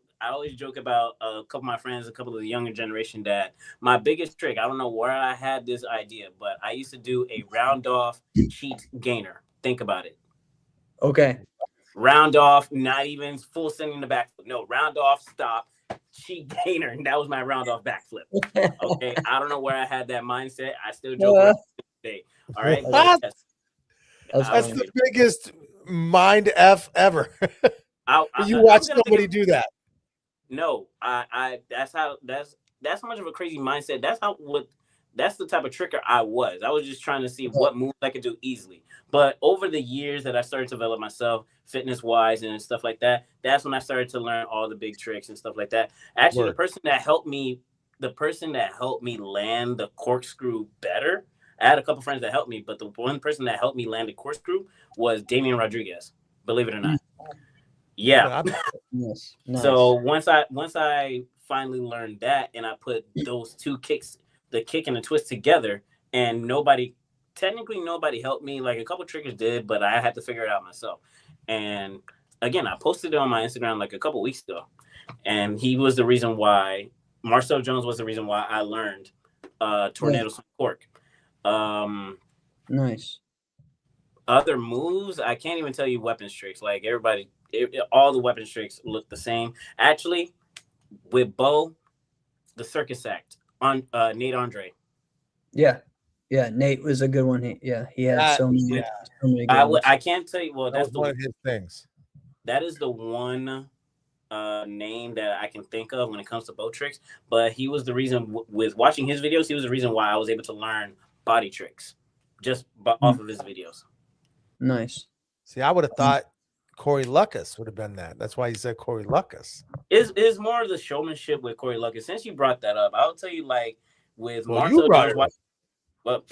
a couple of my friends, a couple of the younger generation, that my biggest trick, I don't know where I had this idea, but I used to do a round off cheat gainer. Think about it. Okay. Round off, not even full sending the backflip. No, round off, stop, cheat gainer. And that was my round off backflip. Okay. I don't know where I had that mindset. I still joke around today. All right. That's the biggest mind F ever. You watch somebody do that. No, that's how much of a crazy mindset. That's the type of tricker I was. I was just trying to see what moves I could do easily. But over the years that I started to develop myself fitness wise and stuff like that, that's when I started to learn all the big tricks and stuff like that. Actually, the person that helped me land the corkscrew better, I had a couple friends that helped me, but the one person that helped me land the corkscrew was Damian Rodriguez, believe it or not. Yeah. Yes. Nice. So once I finally learned that and I put those two kicks, the kick and the twist together, and nobody helped me. Like a couple triggers did, but I had to figure it out myself. And again, I posted it on my Instagram like a couple weeks ago. And he was the reason why Marcel Jones was the reason why I learned tornado swing cork. Nice. Other moves, I can't even tell you weapons tricks. Like everybody, all the weapons tricks look the same. Actually, with Bo, the circus act on Nate Andre. Yeah, Nate was a good one. He had so many. I can't tell you. Well, that's one of his things. That is the one name that I can think of when it comes to bow tricks. But he was the reason with watching his videos. He was the reason why I was able to learn body tricks just off of his videos. Nice. See, I would have thought Corey Lucas would have been that. That's why you said Corey Lucas. Is more of the showmanship with Corey Lucas. Since you brought that up, I'll tell you, like with Marcel Jones. Well,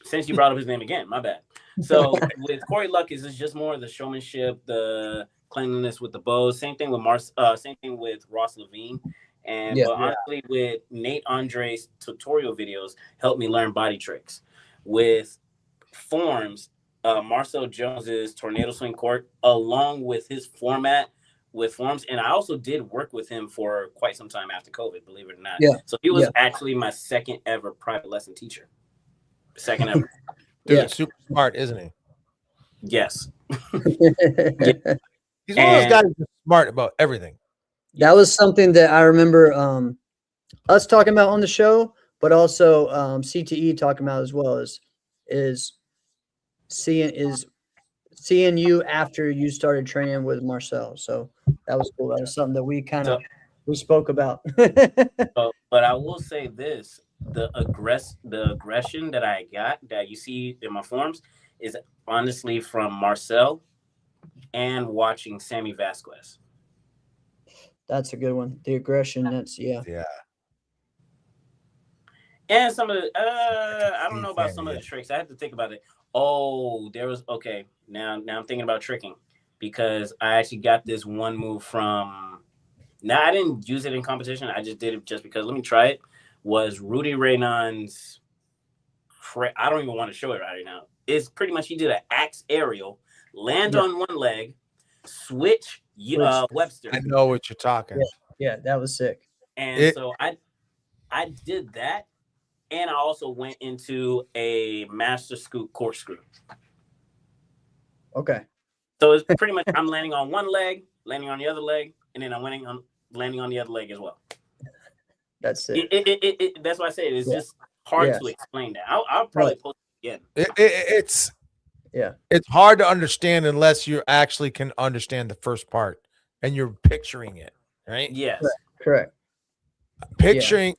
since you brought up his name again, my bad. So with Corey Lucas, it's just more of the showmanship, the cleanliness with the bows. Same thing with Ross Levine. And but honestly, with Nate Andre's tutorial videos, helped me learn body tricks. With forms, Marcel Jones's tornado swing cork, along with his format with forms, and I also did work with him for quite some time after COVID, believe it or not. Yeah. So he was actually my second ever private lesson teacher. Second ever. Dude, super smart, isn't he? Yes. He's one of those guys who's smart about everything. That was something that I remember us talking about on the show, but also CTE talking about as well is seeing you after you started training with Marcel. So That was cool. That was something that we kind So, of we spoke about. but I will say this: the aggression that I got that you see in my forms is honestly from Marcel and watching Sammy Vasquez. That's a good one. The aggression. That's Yeah. And some of the I don't know about some of Yeah. the tricks. I had to think about it. Oh, there was okay. Now I'm thinking about tricking because I actually got this one move from. Now I didn't use it in competition. I just did it just because. Let me try it. Was Rudy Raynon's? I don't even want to show it right now. It's pretty much he did an axe aerial, land on one leg, switch Webster. I know what you're talking. Yeah, that was sick. And so I did that. And I also went into a master scoop corkscrew. Okay. So it's pretty much I'm landing on one leg, landing on the other leg, and then I'm landing on the other leg as well. That's it. That's why I say it's just hard to explain that. I'll probably post it again. It's hard to understand unless you actually can understand the first part and you're picturing it, right? Yes. Correct. Picturing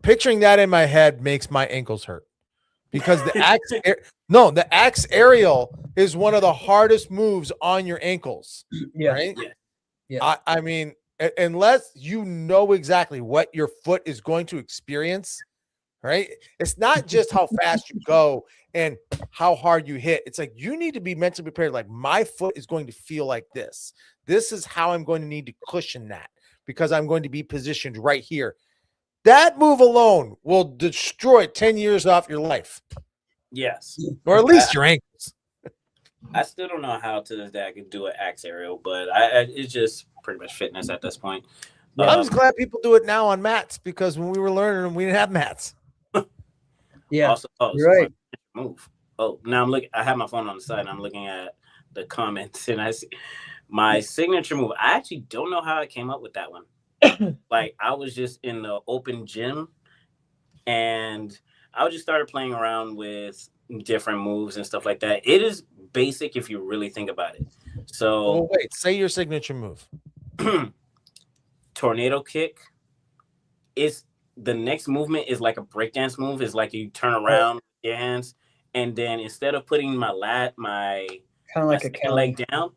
picturing that in my head makes my ankles hurt because the axe aerial is one of the hardest moves on your ankles. Right? Yeah. I mean, unless you know exactly what your foot is going to experience, right? It's not just how fast you go and how hard you hit. It's like you need to be mentally prepared. Like my foot is going to feel like this. This is how I'm going to need to cushion that because I'm going to be positioned right here. That move alone will destroy 10 years off your life. Yes. Or at least your ankles. I still don't know how to this day I can do an axe aerial, but it's just pretty much fitness at this point. I'm just glad people do it now on mats because when we were learning, we didn't have mats. Yeah. Also, you're right. Move. Oh, now I'm looking. I have my phone on the side and I'm looking at the comments and I see my signature move. I actually don't know how I came up with that one. Like I was just in the open gym and I just started playing around with different moves and stuff like that. It is basic if you really think about it. So wait, say your signature move. Tornado kick. Is the next movement is like a breakdance move. It's like you turn around with your hands, and then instead of putting my kind of like second leg down,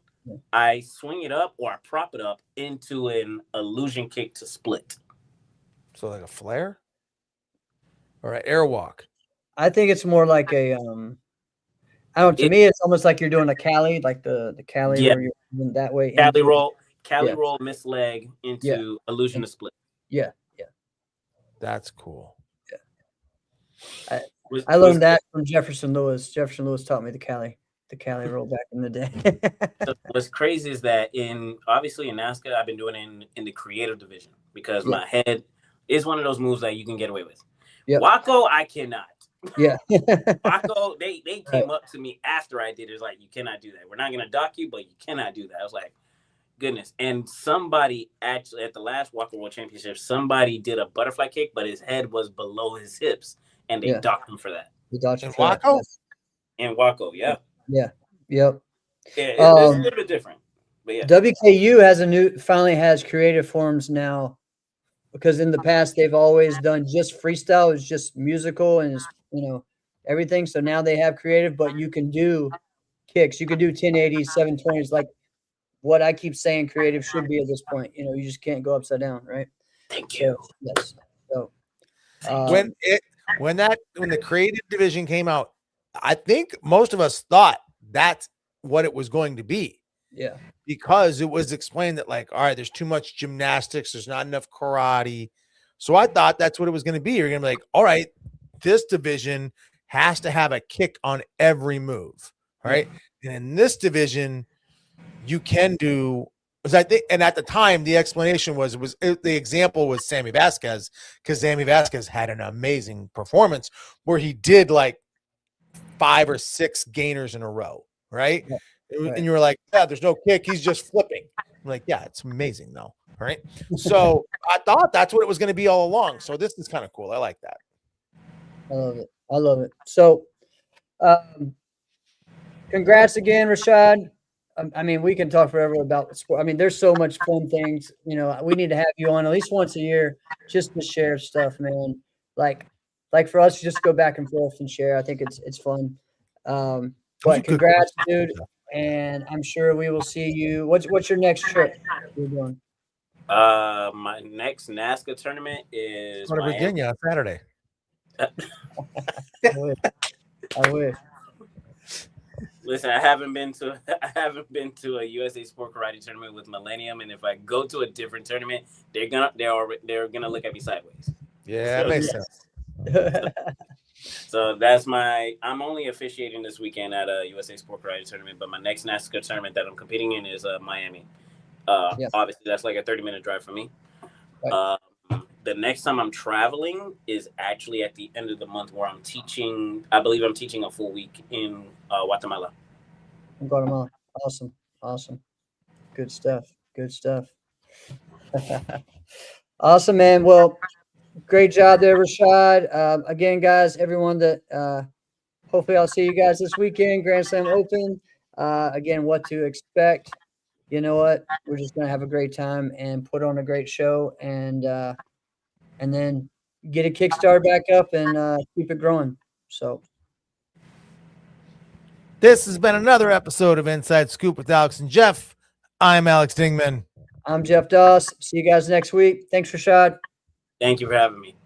I swing it up or I prop it up into an illusion kick to split. So like a flare or an airwalk. I think it's more like a I don't know. To me, it's almost like you're doing a Cali, like the Cali where you're moving that way. Cali roll, miss leg into illusion to split. Yeah. That's cool. Yeah. I learned that from Jefferson Lewis. Jefferson Lewis taught me the Cali roll back in the day. So what's crazy is that obviously in NASCAR, I've been doing it in the creative division because my head is one of those moves that you can get away with. Yep. Waco, I cannot. Yeah. Waco, they came up to me after I did it. It's like, you cannot do that. We're not going to dock you, but you cannot do that. I was like, goodness. And somebody actually at the last Waco World Championship, somebody did a butterfly kick, but his head was below his hips, and they docked him for that. They docked him for Waco? In Waco, yeah. Yeah. Yep. Yeah, it's a little bit different. But yeah. WKU finally has creative forms now, because in the past they've always done just freestyle. It's just musical and it's, everything. So now they have creative, but you can do kicks. You can do 1080s, 720s, like what I keep saying creative should be at this point. You just can't go upside down, right? Thank you. Yes. So when the creative division came out, I think most of us thought that's what it was going to be. Yeah. Because it was explained that, like, all right, there's too much gymnastics, there's not enough karate. So I thought that's what it was going to be. You're going to be like, all right, this division has to have a kick on every move. All right. And in this division, you can do, because I think, and at the time, the explanation the example was Sammy Vasquez, because Sammy Vasquez had an amazing performance where he did like 5 or 6 gainers in a row. Right. Yeah. And you were like, yeah, there's no kick. He's just flipping. I'm like, yeah, it's amazing though. All right. So I thought that's what it was going to be all along. So this is kind of cool. I like that. I love it. So congrats again, Rashad. I mean, we can talk forever about sport. I mean, there's so much fun things. You know, we need to have you on at least once a year just to share stuff, man. Like, like for us, to just go back and forth and share. I think it's fun. Those are But good congrats, questions. dude. And I'm sure we will see you. What's your next trip you're doing? My next NASCAR tournament is Go to Miami. Virginia on Saturday. I wish. I wish. Listen, I haven't been to a USA Sport Karate tournament with Millennium, and if I go to a different tournament, they're gonna look at me sideways. Yeah, that So, makes sense. So I'm only officiating this weekend at a USA Sport Karate tournament, but my next NASCAR tournament that I'm competing in is Miami. Yep. Obviously, that's like a 30-minute drive for me. Right. The next time I'm traveling is actually at the end of the month where I'm teaching. I believe I'm teaching a full week in Guatemala. In Guatemala. Awesome. Awesome. Good stuff. Good stuff. Awesome, man. Well, great job there, Rashad. Again, guys, everyone that hopefully I'll see you guys this weekend, Grand Slam Open. Again, what to expect. You know what? We're just gonna have a great time and put on a great show and then get a Kickstarter back up and keep it growing. So This has been another episode of Inside Scoop with Alex and Jeff. I'm Alex Dingman. I'm Jeff Doss. See you guys next week. Thanks, Rashad. Thank you for having me.